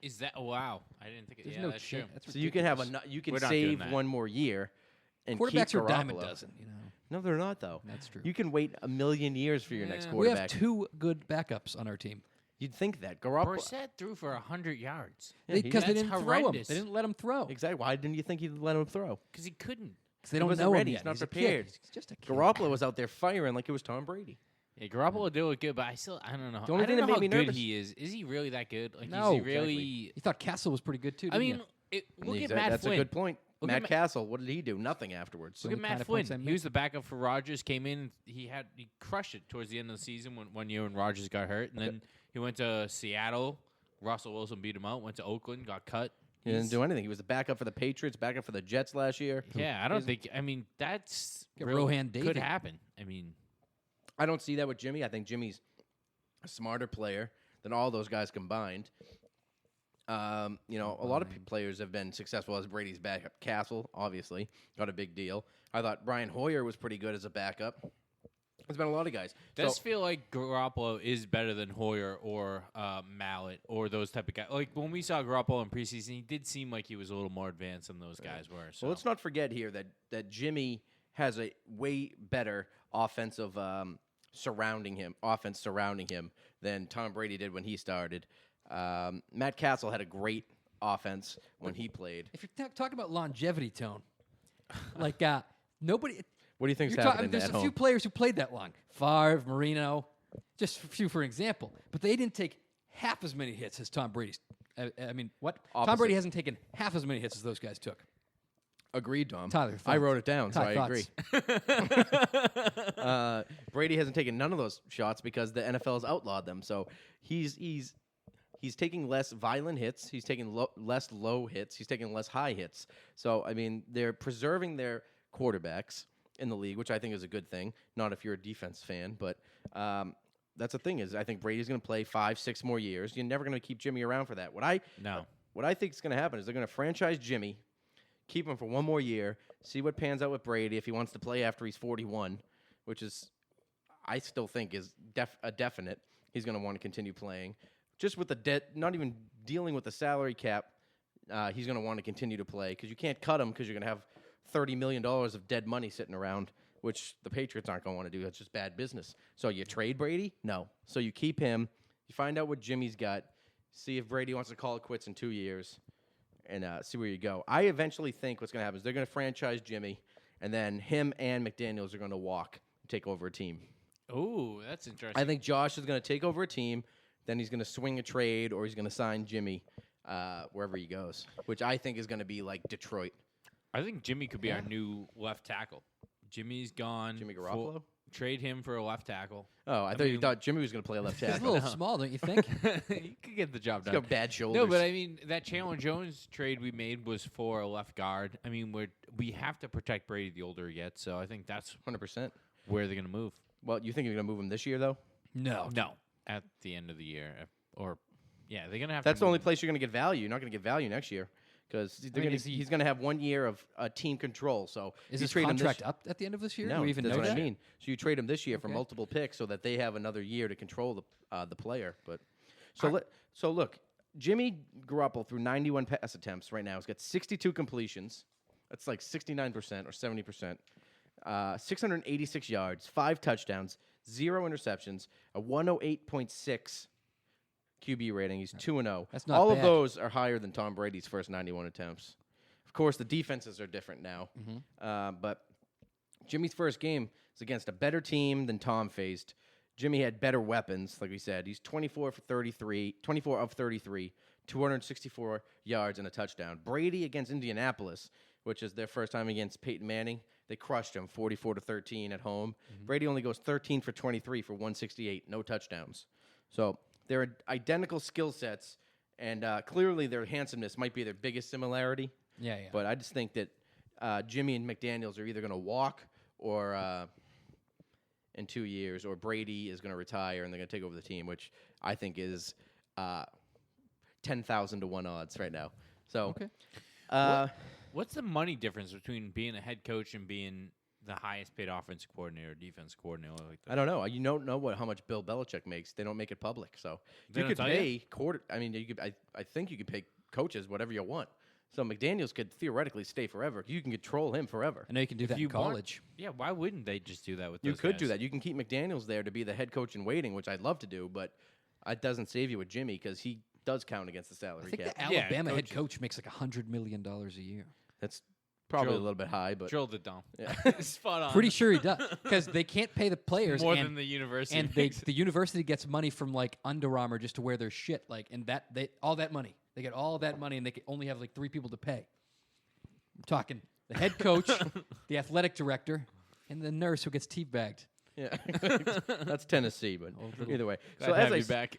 Is that wow? I didn't think. There's Yeah, no that's chance. true. That's So you can have ridiculous. you can We're not doing save that. 1 more year and keep Quarterbacks are a dime a Garoppolo. dozen. You know. No, they're not though. That's true. You can wait 1,000,000 years for your next Yeah. We quarterback. have 2 good backups on our team. You'd think that Garoppolo. Brissett threw for 100 yards Yeah, Because they that's didn't throw him. horrendous. They didn't let him throw. Exactly. Why didn't you think you'd let him throw? because he couldn't. Because they He don't wasn't know ready. him He's yet. not He's a prepared. kid. He's just a kid. Garoppolo was out there firing like it was Tom Brady. Yeah, Garoppolo did look good, but I don't know. The only I thing don't that know made how me good nervous- he is. Is he really that good? Like, No, is he really? You thought Castle was pretty good too. I Didn't mean, you? look at Matt That's Flynn. a good point. Look at Matt Castle, what did he do? Nothing afterwards. Look the at kind Matt of points Flynn. I He make. was the backup for Rodgers. Came in. He crushed it towards the end of the season one year when Rodgers got hurt, and then he went to Seattle. Russell Wilson beat him out. Went to Oakland, got cut. He didn't do anything. He was the backup for the Patriots, backup for the Jets last year. Yeah, I don't think. I mean, that's Get real- Rohan could David. happen. I mean, I don't see that with Jimmy. I think Jimmy's a smarter player than all those guys combined. A lot of players have been successful as Brady's backup. Castle, obviously, got a big deal. I thought Brian Hoyer was pretty good as a backup. There's been a lot of guys. does feel like Garoppolo is better than Hoyer or Mallett or those type of guys. Like when we saw Garoppolo in preseason, he did seem like he was a little more advanced than those guys were. So. Well, let's not forget here that Jimmy has a way better offensive surrounding him than Tom Brady did when he started. Matt Castle had a great offense when he played. If you're talking about longevity, Tone, like nobody. What do you think's You're talking- happening there's at a home? few players who played that long. Favre, Marino, just a few for example. But they didn't take half as many hits as Tom Brady's. I mean, what? Tom Opposite. Brady hasn't taken half as many hits as those guys took. Agreed, Dom. Tyler, I thoughts? wrote it down, so Ty, I agree. Brady hasn't taken none of those shots because the NFL's outlawed them. So he's taking less violent hits. He's taking less low hits. He's taking less high hits. So I mean, they're preserving their quarterbacks in the league, which I think is a good thing. Not if you're a defense fan, but that's the thing is I think Brady's going to play 5-6 more years. You're never going to keep Jimmy around for that. What I think is going to happen is they're going to franchise Jimmy. Keep him for one more year, see what pans out with Brady if he wants to play after he's 41, which is, I still think is a definite. He's going to want to continue playing. Just with the debt, not even dealing with the salary cap, he's going to want to continue to play because you can't cut him because you're going to have $30 million of dead money sitting around, which the Patriots aren't going to want to do. That's just bad business. So you trade Brady? No. So you keep him. You find out what Jimmy's got. See if Brady wants to call it quits in 2 years. And see where you go. I eventually think what's going to happen is they're going to franchise Jimmy, and then him and McDaniels are going to walk and take over a team. Oh, that's interesting. I think Josh is going to take over a team, then he's going to swing a trade, or he's going to sign Jimmy wherever he goes, which I think is going to be like Detroit. I think Jimmy could be our new left tackle. Jimmy's gone. Jimmy Garoppolo? Trade him for a left tackle. Oh, I thought you thought Jimmy was going to play a left He's a tackle. little small, don't you think? He could get the job He's done. got bad shoulders. No, but I mean that Chandler Jones trade we made was for a left guard. I mean we have to protect Brady the older he gets, so I think that's 100%. where they're going to move. Well, you think you're going to move him this year, though? No. At the end of the year, or they're going to have. That's to the only move. place you're going to get value. You're not going to get value next year because he's going to have 1 year of team control. So Is you his trade him contract up at the end of this year? No, Do we even that's know what that? I mean. So you trade him this year for Okay. multiple picks so that they have another year to control the player. But so look, Jimmy Garoppolo through 91 pass attempts right now. He's got 62 completions. That's like 69% or 70%. 686 yards, 5 touchdowns, 0 interceptions, a 108.6 QB rating. He's 2-0. That's not All bad. of those are higher than Tom Brady's first 91 attempts. Of course, the defenses are different now. But Jimmy's first game is against a better team than Tom faced. Jimmy had better weapons, like we said. He's 24 of 33, 264 yards and a touchdown. Brady against Indianapolis, which is their first time against Peyton Manning, they crushed him 44-13 at home. Brady only goes 13 for 23 for 168, no touchdowns. So they're identical skill sets, and clearly their handsomeness might be their biggest similarity. Yeah. But I just think that Jimmy and McDaniels are either going to walk or in 2 years, or Brady is going to retire and they're going to take over the team, which I think is 10,000 to 1 odds right now. So, Okay. What's the money difference between being a head coach and being the highest paid offensive coordinator, or defense coordinator like that? I don't know. You don't know how much Bill Belichick makes. They don't make it public. So They you don't could tell pay I mean, you could. I think you could pay coaches whatever you want. So McDaniels could theoretically stay forever. You can control him forever. I know you can do that in college. Yeah, why wouldn't they just do that with You those could do guys? that. You can keep McDaniels there to be the head coach in waiting, which I'd love to do, but it doesn't save you with Jimmy because he does count against the I salary think cap. the Alabama head coaches. coach makes like $100 million a year. That's probably Drill- a little bit high, but Drilled it down. Yeah. Spot on. Pretty sure he does because they can't pay the players More and, than the university. and makes. the university gets money from like Under Armour just to wear their shit. Like, and that all that money, they get all that money, and they can only have like 3 people to pay. I'm talking the head coach, the athletic director, and the nurse who gets teabagged. yeah, that's Tennessee. But either way, Glad to have you s- back.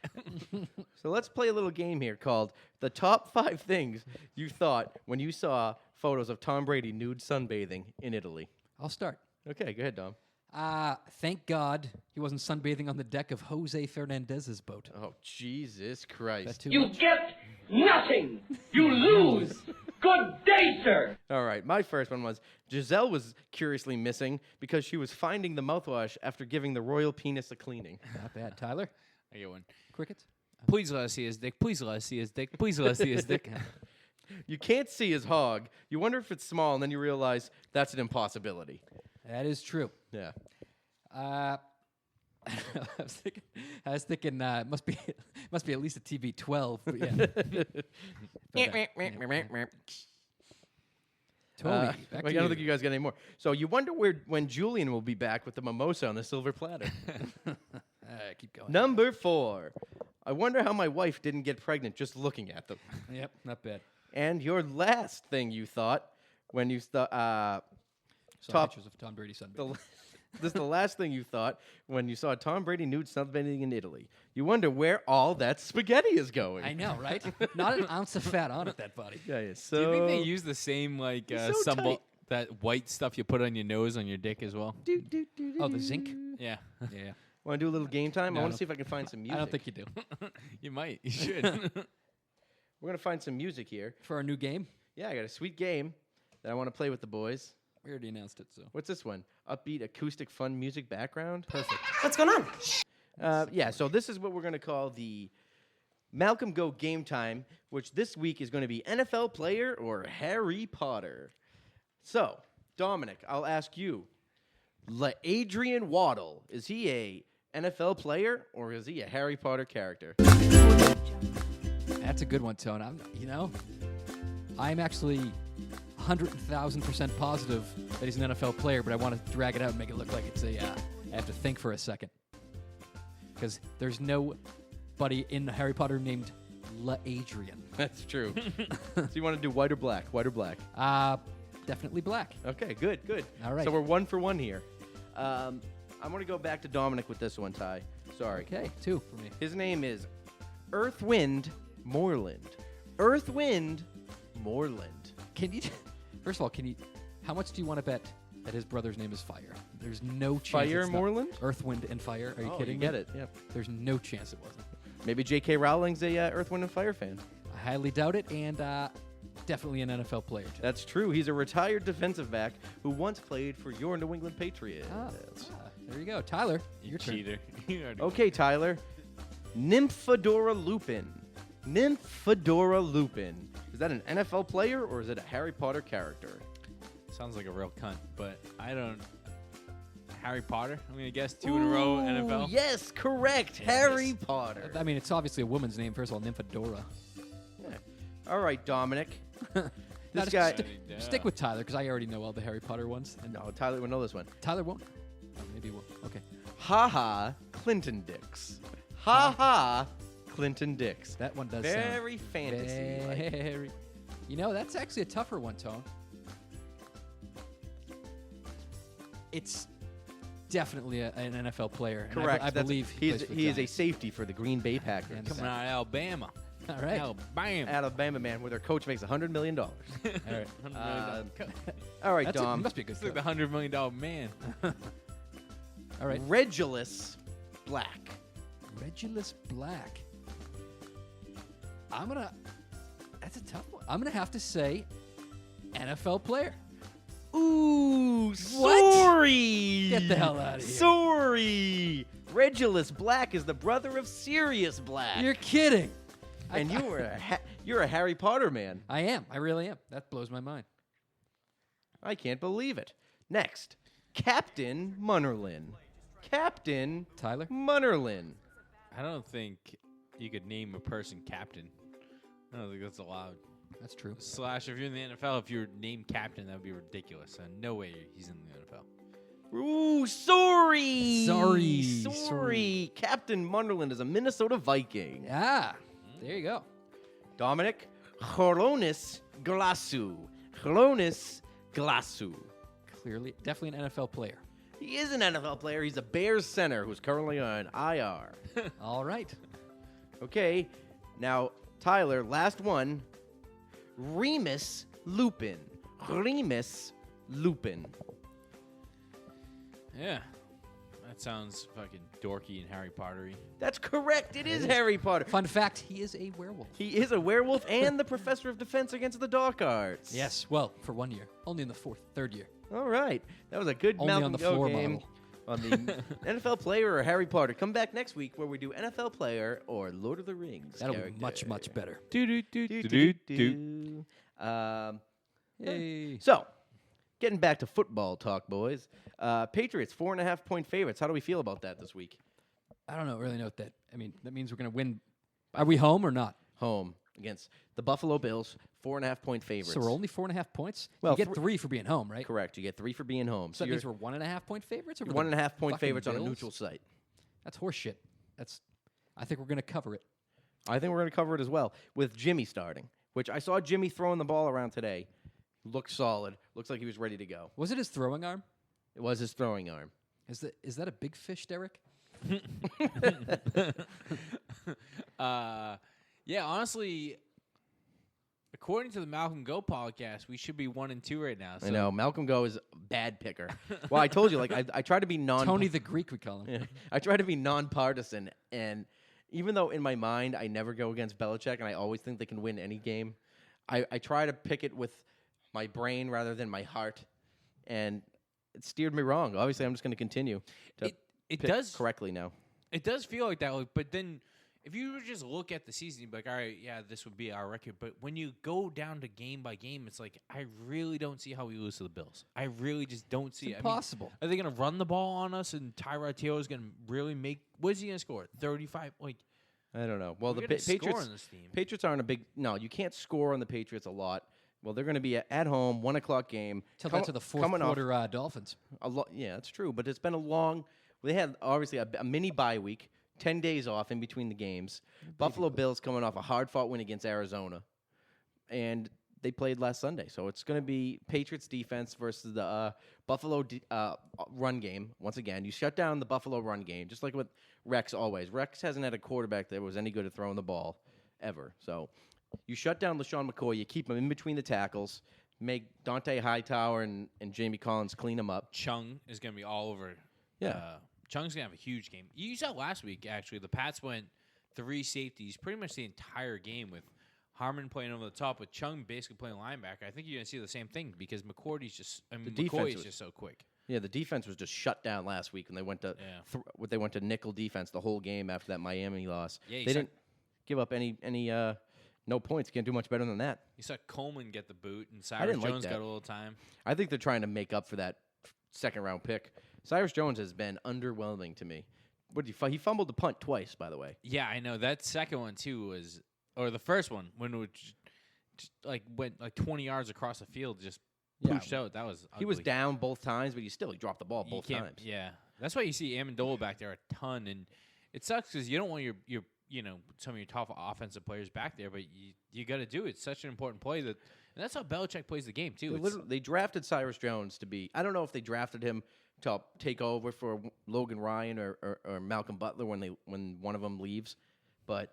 So let's play a little game here called the top 5 things you thought when you saw photos of Tom Brady nude sunbathing in Italy. I'll start. Okay, go ahead, Dom. Thank God he wasn't sunbathing on the deck of Jose Fernandez's boat. Oh, Jesus Christ. That's too You much. get nothing. You lose. Good day, sir. All right, my first one was Giselle was curiously missing because she was finding the mouthwash after giving the royal penis a cleaning. Not bad. Tyler? I get one. Crickets? Please let us see his dick. Please let us see his dick. Please let us see his dick. You can't see his hog. You wonder if it's small, and then you realize that's an impossibility. That is true. Yeah. I was thinking must be at least a TV 12. But yeah. Tony, back I to don't you. think you guys got any more. So you wonder when Julian will be back with the mimosa on the silver platter. Keep going. Number 4. I wonder how my wife didn't get pregnant just looking at them. Yep, not bad. And your last thing you thought when you Saw top pictures of Tom Brady sunbathing. this is the last thing you thought when you saw Tom Brady nude sunbathing in Italy. You wonder where all that spaghetti is going. I know, right? Not an ounce of fat on it, that buddy. Yeah, yeah. Do So you think they use the same like so tight. that white stuff you put on your nose on your dick as well? Oh, the zinc? Yeah. Yeah. Want to do a little game time? No, I I want to don't- see if I can find some music. I don't think you do. You might. You should. We're gonna find some music here. For our new game? Yeah, I got a sweet game that I want to play with the boys. We already announced it, so. What's this one? Upbeat, acoustic, fun music background. Perfect. What's going on? Yeah, so this is what we're going to call the Malcolm Go Game Time, which this week is going to be NFL player or Harry Potter. So, Dominic, I'll ask you. Adrian Waddle, is he a NFL player or is he a Harry Potter character? That's a good one, Tone. I'm actually 100,000% positive that he's an NFL player, but I want to drag it out and make it look like it's a. I have to think for a second. Because there's nobody in Harry Potter named Adrian. That's true. So you want to do white or black? White or black? Definitely black. Okay, good, good. All right. So we're 1 for 1 here. I'm going to go back to Dominic with this one, Ty. Sorry. Okay, 2 for me. His name is Earthwind Moreland. Earthwind Moreland. Can you? First of all, how much do you want to bet that his brother's name is Fire? There's no chance. Fire it's not Moreland? Earth, Wind, and Fire. Are you Oh, kidding you me? get it. Yep. There's no chance it wasn't. Maybe J.K. Rowling's a Earth, Wind, and Fire fan. I highly doubt it, and definitely an NFL player. Too. That's true. He's a retired defensive back who once played for your New England Patriots. There you go, Tyler. Your turn. Cheater. You already- Okay, Tyler. Nymphadora Lupin. Nymphadora Lupin. Is that an NFL player or is it a Harry Potter character? Sounds like a real cunt, but I don't. Harry Potter? I'm gonna guess 2 in a row. NFL. Yes, correct. Harry Potter. I mean, it's obviously a woman's name. First of all, Nymphadora. Yeah. All right, Dominic. Now, This just guy. stick with Tyler because I already know all the Harry Potter ones. And No, Tyler will know this one. Tyler won't. Oh, maybe he will. Okay. Ha ha, Clinton Dix. Ha ha, Clinton Dix. That one does Very sound fantasy-like. very. You know, that's actually a tougher one, Tone. It's definitely an NFL player. and Correct. I That's- believe he plays for the is a Giants. safety for the Green Bay Packers. And Coming out of Alabama. All right. Alabama. Alabama man, where their coach makes $100 million. All right. All right, That's Dom. He must be a good It's like the coach. $100 million man. All right. Regulus Black. Regulus Black. That's a tough one. I'm gonna have to say NFL player. Ooh, What? sorry. Get the hell out of here. Sorry. Regulus Black is the brother of Sirius Black. You're kidding. and you're a Harry Potter man. I am. I really am. That blows my mind. I can't believe it. Next, Captain Munnerlin. Captain Tyler? Munnerlin. I don't think you could name a person captain. I don't think that's allowed. That's true. Slash, if you're in the NFL, if you're named captain, that would be ridiculous. No way he's in the NFL. Ooh, sorry. Sorry. Sorry. Captain Munderland is a Minnesota Viking. Ah, there you go. Dominic, Chronis Glasu. Chronis Glasu. Clearly, definitely an NFL player. He is an NFL player. He's a Bears center who's currently on IR. All right. Okay, now, Tyler, last one. Remus Lupin. Remus Lupin. Yeah. That sounds fucking dorky and Harry Pottery. That's correct. It is Harry Potter. Fun fact, he is a werewolf. He is a werewolf and the professor of defense against the dark arts. Yes, well, for 1 year. Only in the third year. All right. That was a good Only Malcolm on the Go floor game model. on the NFL player or Harry Potter. Come back next week where we do NFL player or Lord of the Rings. That'll character. be much, much better. Do-do-do-do-do. Yay. So, getting back to football talk, boys. Patriots, 4.5-point favorites. How do we feel about that this week? I don't really know what that. I mean, that means we're going to win. Are we home or not? Home. against the Buffalo Bills, 4.5-point favorites. So we're only 4.5 points? Well, you get 3 for being home, right? Correct. You get 3 for being home. So that means we're 1.5-point favorites? Over 1.5-point fucking favorites on a Bills? neutral site. That's horseshit. I think we're going to cover it. I think we're going to cover it as well with Jimmy starting, which I saw Jimmy throwing the ball around today. Looked solid. Looks like he was ready to go. Was it his throwing arm? It was his throwing arm. Is that a big fish, Derek? Yeah, honestly, according to the Malcolm Go podcast, we should be 1-2 right now. So. I know. Malcolm Go is a bad picker. Well, I told you, like, I try to be Tony the Greek, we call him. Yeah. I try to be nonpartisan, and even though in my mind I never go against Belichick, and I always think they can win any game, I try to pick it with my brain rather than my heart, and it steered me wrong. Obviously, I'm just going to continue to it pick does correctly now. It does feel like that, but then if you were just look at the season, you'd be like, all right, yeah, this would be our record. But when you go down to game by game, it's like, I really don't see how we lose to the Bills. I really just don't see it. Impossible. I mean, are they going to run the ball on us, and Tyrod Taylor is going to really make – what is he going to score? 35? Like, I don't know. Well, we the gotta score Patriots on this team. Patriots aren't a big – no, you can't score on the Patriots a lot. Well, they're going to be at home, 1 o'clock game. Tell that to the fourth quarter Dolphins. Yeah, that's true. But it's been a long – they had, obviously, a mini bye week. 10 days off in between the games. Buffalo Bills coming off a hard-fought win against Arizona. And they played last Sunday. So it's going to be Patriots defense versus the Buffalo run game. Once again, you shut down the Buffalo run game, just like with Rex always. Rex hasn't had a quarterback that was any good at throwing the ball ever. So you shut down LaShawn McCoy. You keep him in between the tackles. Make Dante Hightower and Jamie Collins clean him up. Chung is going to be all over. Yeah. Chung's going to have a huge game. You saw last week, actually, the Pats went 3 safeties pretty much the entire game with Harmon playing over the top, with Chung basically playing linebacker. I think you're going to see the same thing because McCoy is just so quick. Yeah, the defense was just shut down last week when they went to they went to nickel defense the whole game after that Miami loss. Yeah, they didn't give up any no points. Can't do much better than that. You saw Coleman get the boot, and Cyrus Jones got a little time. I think they're trying to make up for that second-round pick. Cyrus Jones has been underwhelming to me. He fumbled the punt twice, by the way. Yeah, I know. That second one, too, or the first one, when it just went 20 yards across the field, just pushed out. That was ugly. He was down both times, but he dropped the ball both times. Yeah. That's why you see Amendola back there a ton, and it sucks because you don't want your some of your top offensive players back there, but you got to do it. It's such an important play and that's how Belichick plays the game, too. They drafted Cyrus Jones to be – I don't know if they drafted him to take over for Logan Ryan or Malcolm Butler when one of them leaves. But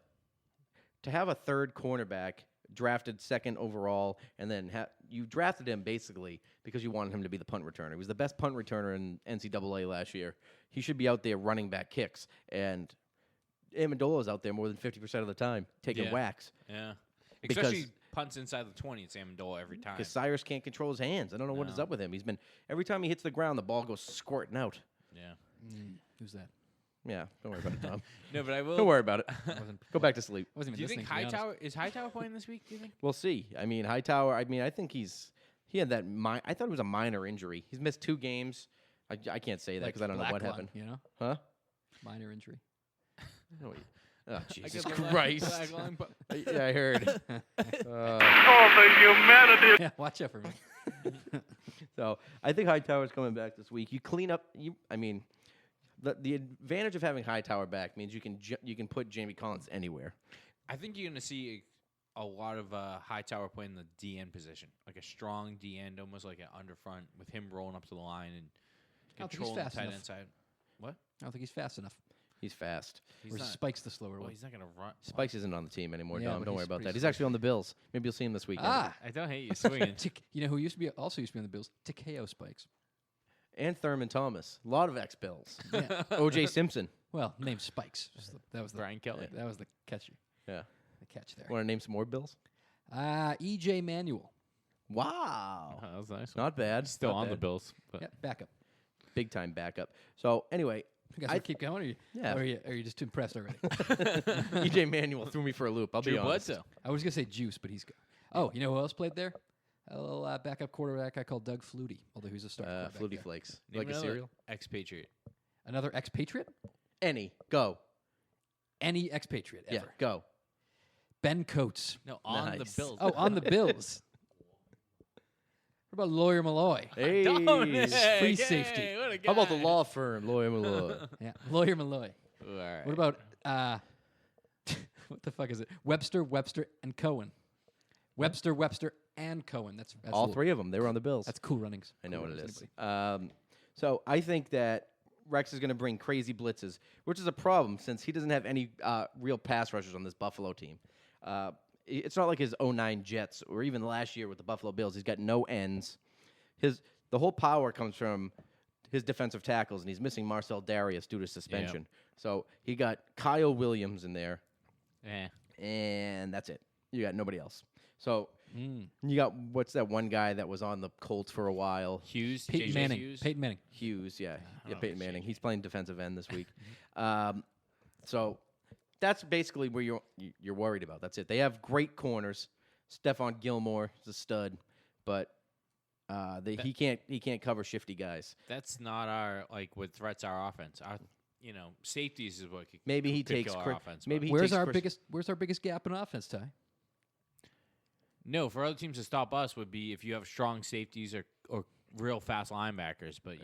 to have a third cornerback drafted second overall, and then you drafted him basically because you wanted him to be the punt returner. He was the best punt returner in NCAA last year. He should be out there running back kicks. And Amendola is out there more than 50% of the time taking whacks. Yeah. Especially punts inside the 20, it's Amendola every time. Because Cyrus can't control his hands. I don't know what is up with him. Every time he hits the ground, the ball goes squirting out. Yeah. Who's that? Yeah, don't worry about it, Tom. No, but I will. Don't worry about it. Go back to sleep. Do you think Hightower playing this week? Do you think? We'll see. I mean, Hightower. I think he had that. I thought it was a minor injury. He's missed 2 games. I can't say that because I don't know what happened. You know? Huh? Minor injury. No, oh, Jesus Christ. Yeah, I heard. All the humanity. Yeah, watch out for me. So I think Hightower's coming back this week. You clean up. The advantage of having Hightower back means you can put Jamie Collins anywhere. I think you're going to see a lot of Hightower playing the DN position, like a strong DN, almost like an underfront, with him rolling up to the line and controlling the tight end side. What? I don't think he's fast enough. He's fast. Spike's the slower one. He's not going to run. Spikes isn't on the team anymore, Dom. Don't worry about that. He's actually on the Bills. Maybe you'll see him this weekend. I don't hate you swinging. You know who also used to be on the Bills? Takeo Spikes. And Thurman Thomas. A lot of ex-Bills. Yeah. O.J. Simpson. Well, named Spikes. That was the Brian Kelly. That was the catcher. Yeah. The catch there. Want to name some more Bills? E.J. Manuel. Wow. That was nice. Not bad. Still Not on bad. the Bills. But. Yeah, backup. Big time backup. So anyway, You guys keep going, or are you just too impressed already? E.J. Manuel threw me for a loop. I'll be honest. Bledsoe. I was gonna say Juice, but he's. Oh, you know who else played there? A little backup quarterback I call Doug Flutie, although he's a starter. Flutie Flakes. Name Like a cereal? Expatriate. Another expatriate? Any. Go. Any expatriate ever. Yeah, go. Ben Coates. No, on the Nice. Bills. Oh, on the Bills. What about Lawyer Malloy? Hey, Free safety. What a guy. how about the law firm, Lawyer Malloy? Yeah, Lawyer Malloy. All right. What about what the fuck is it? Webster, and Cohen. Webster, and Cohen. That's All three of them. They were on the Bills. That's cool runnings. I know Cool what it runnings, is. So I think that Rex is going to bring crazy blitzes, which is a problem since he doesn't have any real pass rushers on this Buffalo team. It's not like his 09 Jets or even last year with the Buffalo Bills. He's got no ends. The whole power comes from his defensive tackles, and he's missing Marcel Darius due to suspension. So he got Kyle Williams in there, and that's it. You got nobody else. So you got, what's that one guy that was on the Colts for a while? Hughes. Peyton JJ Manning. Hughes. Peyton Manning. Hughes, yeah. Yeah, know Peyton who's Manning. He's playing defensive end this week. So that's basically where you're worried about. That's it. They have great corners. Stephon Gilmore is a stud, but he can't cover shifty guys. That's not our what threats our offense. Our safeties is what Maybe he could takes kill our Chris- offense. maybe he Where's takes our Chris- biggest gap in offense, Ty? No, for other teams to stop us would be if you have strong safeties or real fast linebackers, but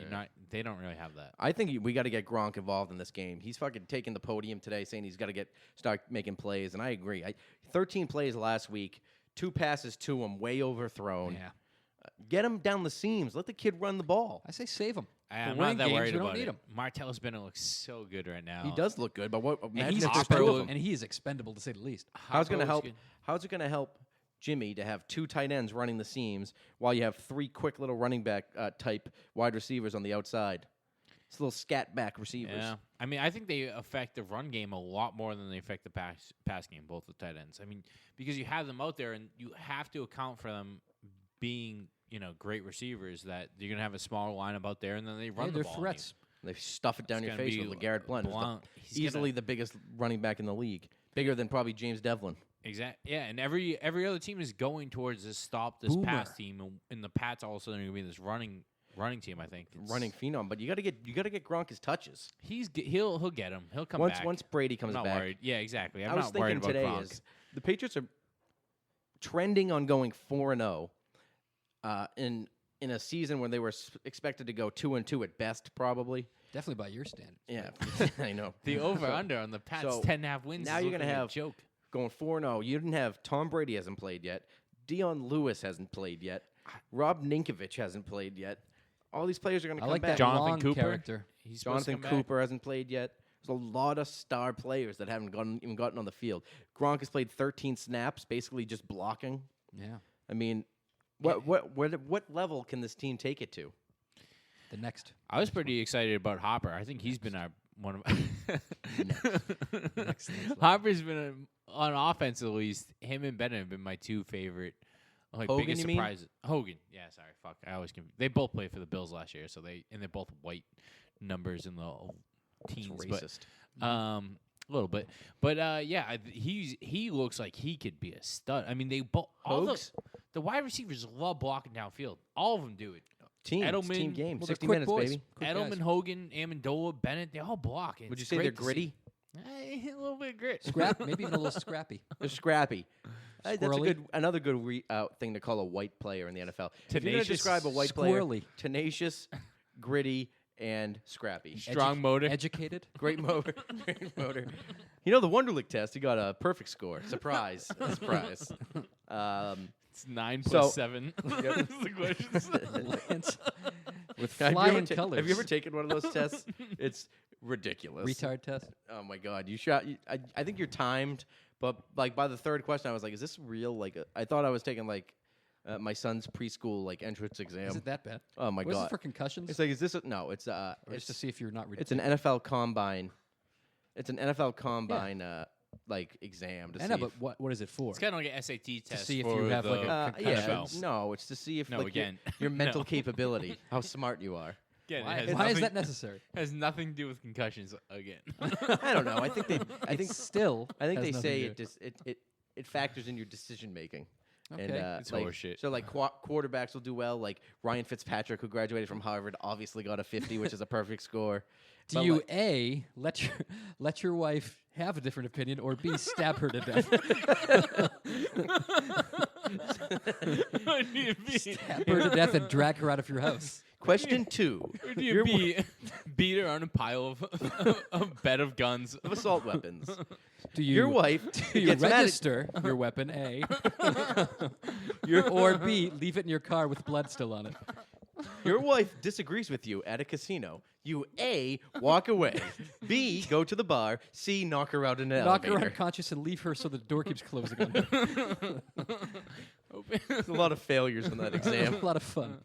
they don't really have that. I think we got to get Gronk involved in this game. He's fucking taking the podium today, saying he's got to start making plays, and I agree. 13 plays last week, 2 passes to him, way overthrown. Yeah. Get him down the seams. Let the kid run the ball. I say save him. I'm winning not that games, worried we don't about need it. him. Martellus Bennett looks so good right now. He does look good, but imagine He's if there's 2 of expendable, them. and he is expendable to say the least. How's it going to Hopper's help? good. How's it going to help Jimmy to have 2 tight ends running the seams while you have 3 quick little running back type wide receivers on the outside? It's little scat back receivers. Yeah, I mean, I think they affect the run game a lot more than they affect the pass game. Both the tight ends. I mean, because you have them out there, and you have to account for them being great receivers. That you're gonna have a smaller lineup out there, and then they run the they're ball. threats. They stuff it down It's your gonna face be with LeGarrette Blount. who's He's easily the biggest running back in the league, bigger than probably James Devlin. Exactly. Yeah, and every other team is going towards this this Boomer. pass team, and the Pats all of a sudden are gonna be this running team. I think Running phenom, but you got to get Gronk his touches. He'll get him. He'll come back. Once Brady comes I'm not back. worried. Yeah, exactly. I'm I was not worried thinking about today Gronk. is the Patriots are trending on going 4-0 in a season when they were expected to go 2-2 at best, probably. Definitely by your standards. Yeah, I know. The over/under on the Pats 10.5 wins. Now is you're gonna looking like a have joke. going 4-0. You didn't have Tom Brady hasn't played yet. Dion Lewis hasn't played yet. Rob Ninkovich hasn't played yet. All these players are going to I come like back. that Jonathan long Cooper. character. He's supposed to Jonathan come back. Cooper hasn't played yet. There's a lot of star players that haven't even gotten on the field. Gronk has played 13 snaps, basically just blocking. Yeah. I mean, what level can this team take it to? The next. I was pretty excited about Hopper. I think he's been one of Next Hopper's been on offense at least. Him and Bennett have been my 2 favorite Hogan, biggest you mean? surprises. Hogan, yeah, sorry, fuck. I always they both played for the Bills last year, so they're both white numbers in the teens. Racist. But, a little bit, but yeah, he looks like he could be a stud. I mean, they both the wide receivers love blocking downfield. All of them do it. Team Edelman, game, Well, 60 they're quick minutes, boys. baby. Quick Edelman, guys. Hogan, Amendola, Bennett, they all block. Would you It's say great they're to see. gritty? A little bit of grit. Scrap, maybe even a little scrappy. They're scrappy. That's Squirrely. another good thing to call a white player in the NFL. If you're going to Tenacious, describe a white squirrely. player, tenacious, gritty, and scrappy. Strong motor. Educated. Great motor. Great motor. You know, the Wonderlic test, he got a perfect score. Surprise. Surprise. It's 9 So- plus 7. That's the question. Lance, with Have you flying ever colors. Have you ever taken one of those tests? It's ridiculous. Retard test? Oh my God! I think you're timed, but like by the 3rd question, I was like, "Is this real?" Like, I thought I was taking like my son's preschool entrance exam. Is it that bad? Oh my Was God! it for concussions? It's like, is this? No, it's Or just to see if you're not. It's an NFL combine. It's an NFL combine like exam to I see. know, but what is it for? It's kind of like an SAT test see if for you have, the like, a yeah, NFL. no, it's to see if No, like, again, your mental no. capability, how smart you are. Again, Why, it has why is nothing- that necessary? Has nothing to do with concussions again. I don't know. I think they. I think Still. I think has they nothing say to do. it factors in your decision making. Okay. It's horseshit. So, like, quarterbacks will do well. Like, Ryan Fitzpatrick, who graduated from Harvard, obviously got a 50, which is a perfect score. Do But, you like, A, let your wife have a different opinion, or B, stab her to death? Stab her to death and drag her out of your house. Question 2. Or do you beat her on a pile of a bed of guns? Of assault weapons. Do you, Your wife do you gets mad at- register your weapon, A, or B, leave it in your car with blood still on it? Your wife disagrees with you at a casino. You A, walk away. B, go to the bar. C, knock her out in an Knock her elevator. unconscious and leave her so the door keeps closing on her. There's a lot of failures in that exam. A lot of fun.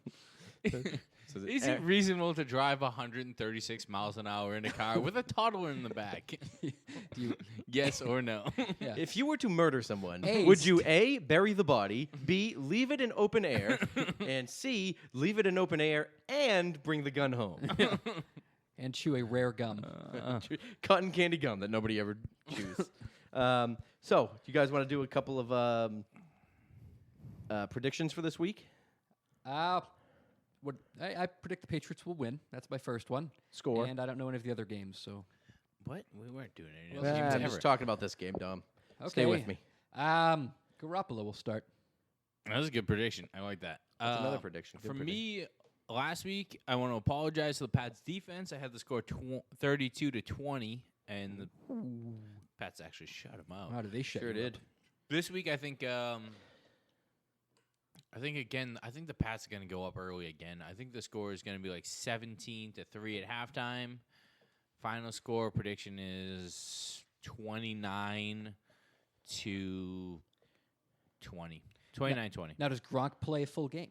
Is it reasonable to drive 136 miles an hour in a car with a toddler in the back? Yes or no? Yeah. If you were to murder someone, A, would you A, bury the body, B, leave it in open air, and C, leave it in open air and bring the gun home? And chew a rare gum. Cotton candy gum that nobody ever chews. So, you guys want to do a couple of predictions for this week? I predict the Patriots will win. That's my first one. Score. And I don't know any of the other games, so. What? We weren't doing any Well, of those I'm games just ever. talking about this game, Dom. Okay. Stay with me. Garoppolo will start. That was a good prediction. I like that. That's another prediction. Good For prediction. me, last week, I want to apologize to the Pats defense. I had the score 32-20, and the Pats actually shut them out. How did they shut Sure you did. up? This week, I think the Pats are going to go up early again. I think the score is going to be like 17-3 at halftime. Final score prediction is 29-20. 29-20. Now, does Gronk play a full game?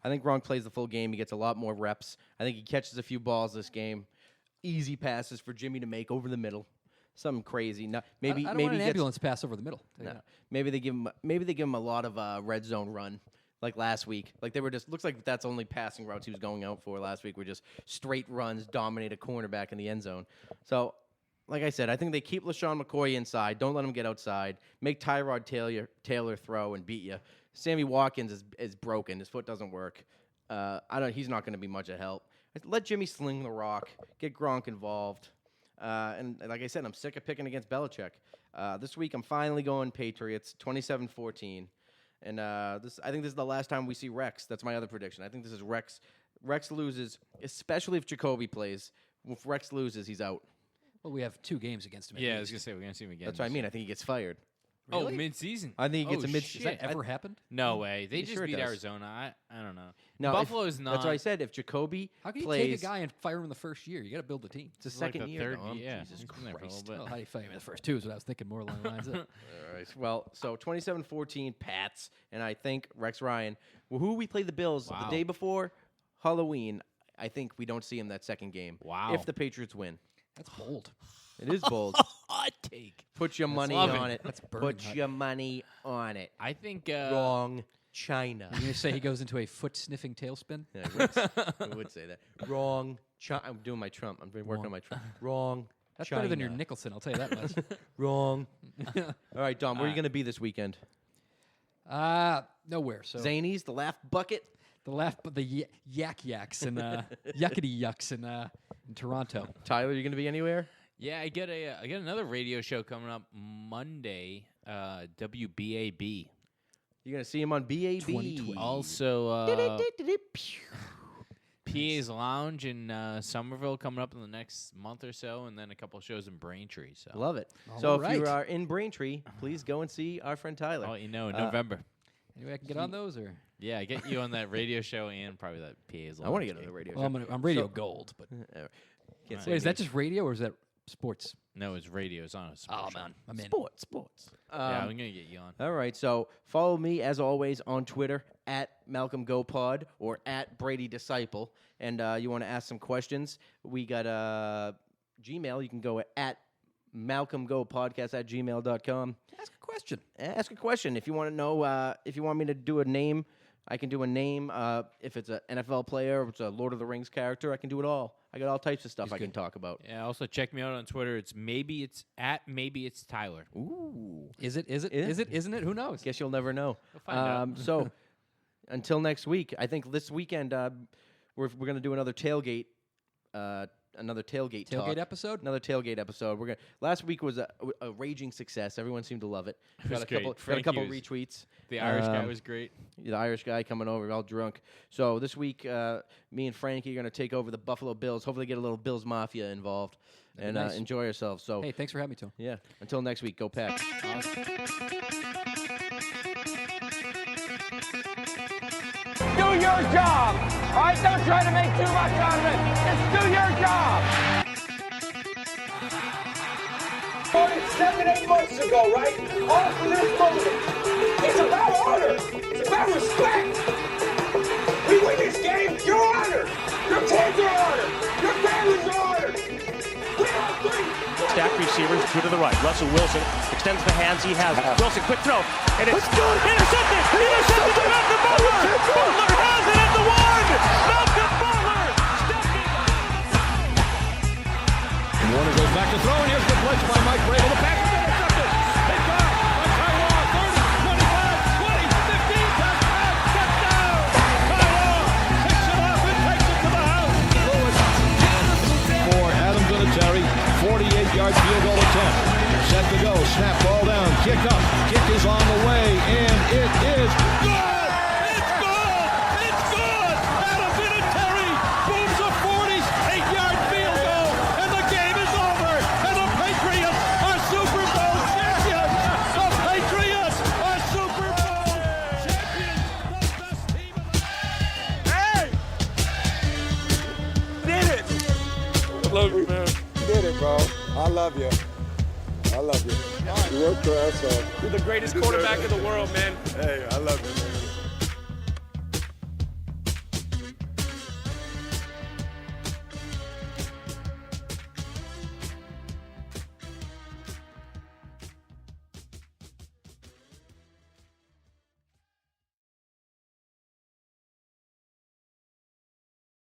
I think Gronk plays the full game. He gets a lot more reps. I think he catches a few balls this game. Easy passes for Jimmy to make over the middle. Something crazy. No, maybe I don't maybe want an he gets, ambulance pass over the middle. no, maybe they give him a lot of red zone run like last week. Like they were just looks like that's only passing routes he was going out for last week. Were just straight runs, dominate a cornerback in the end zone. So, like I said, I think they keep LaShawn McCoy inside. Don't let him get outside. Make Tyrod Taylor throw and beat you. Sammy Watkins is broken. His foot doesn't work. He's not going to be much of help. Let Jimmy sling the rock. Get Gronk involved. And like I said, I'm sick of picking against Belichick. This week, I'm finally going Patriots, 27-14. And I think this is the last time we see Rex. That's my other prediction. I think this is Rex. Rex loses, especially if Jacoby plays. If Rex loses, he's out. Well, we have 2 games against him. at Yeah, I least. was going to say, we're going to see him again. That's what I mean. I think he gets fired. Oh, Really? mid-season? I think he gets a mid. shit. Has that ever happened? No way. They Yeah, just sure it beat does. Arizona. I don't know. No, Buffalo's not. That's what I said. If Jacoby How can you plays, take a guy and fire him in the first year? You got to build a team. it's the It's like second the year. third Dom. year. Jesus He's been there for a little Christ. bit. Well, how do you fire him in the first 2 is what I was thinking more along the lines of. All right. Well, so 27-14 Pats, and I think Rex Ryan. Well, who we play the Bills Wow. the day before Halloween? I think we don't see him that second game. Wow. If the Patriots win, That's bold. it is bold. Hot take. Put your money loving. on it. That's burning Put hot. your money on it. I think Wrong, China. You're going to say he goes into a foot-sniffing tailspin? Yeah, I would say that. Wrong, China. I'm doing my Trump. I'm working on my Trump. Wrong. That's China. better than your Nicholson, I'll tell you that much. Wrong. All right, Dom. Where are you going to be this weekend? Nowhere. So Zanies, the laugh bucket. the yak yaks and yuckity yucks in Toronto. Tyler, you going to be anywhere? Yeah, I get another radio show coming up Monday. WBAB. You're going to see him on BAB. 2020. Also, PA's Lounge in Somerville coming up in the next month or so, and then a couple shows in Braintree. So Love it. All So if you right. are in Braintree, please go and see our friend Tyler. I'll let you know in November. Anyway, I can get on those, or Yeah, get you on that radio show and probably that PA's Lounge. I want to get on gig. the radio. well, show. I'm radio So- gold, but Can't Wait, say wait, is that me. just radio or is that sports? No, it's radio. It's on a sports show. I'm in. Sports. Yeah, I'm gonna get you on. All right, so follow me as always on Twitter at MalcolmGoPod or at Brady Disciple, and you want to ask some questions? We got Gmail. You can go at MalcolmGoPodcast@gmail.com. Ask a question. Ask a question if you want to know. If you want me to do a name, I can do a name. If it's an NFL player, if it's a Lord of the Rings character, I can do it all. I got all types of stuff I can talk about. Yeah. Also, check me out on Twitter. Maybe it's Tyler. Ooh. Is it? Isn't it? Who knows? Guess you'll never know. We'll find out. So, until next week, I think this weekend we're going to do another tailgate. Another tailgate episode. Another tailgate episode. Last week was a raging success. Everyone seemed to love it. It was great. Got a couple retweets. The Irish guy was great. The Irish guy coming over, all drunk. So this week, me and Frankie are going to take over the Buffalo Bills. Hopefully, get a little Bills Mafia involved and nice. Enjoy ourselves. So hey, thanks for having me, Tom. Yeah. Until next week, go Pats. Do your job. All right, don't try to make too much out of it. Just do your job. 7, 8 months ago, right? All from this moment. It's about honor. It's about respect. We win this game, you're honored. Your kids are honored. Your families are honored. We are three. Stacked receivers, two to the right. Russell Wilson extends the hands he has. Wilson, quick throw. And it's intercepted. Intercepted by Malcolm Butler. Butler has it at the 1. Malcolm Butler stepping. Warner goes back to throw, and here's the blitz by Mike Vrabel. The pass is intercepted. They got it. On Taiwan, 30, 25, 20, 15, touchdown. Taiwan picks it up and takes it to the house. For Adam Vinatieri, 48-yard field goal attempt. Set to go, snap, ball down, kick up. Kick is on the way, and it is good. It's good. It's good. Adam Vinatieri booms a 48-yard field goal, and the game is over. And the Patriots are Super Bowl champions. The Patriots are Super Bowl champions. The best team in the Hey! Did it. I love you, man. Did it, bro. I love you. I love you. You worked your ass off. You're the greatest quarterback in the world, man. Hey, I love you, man.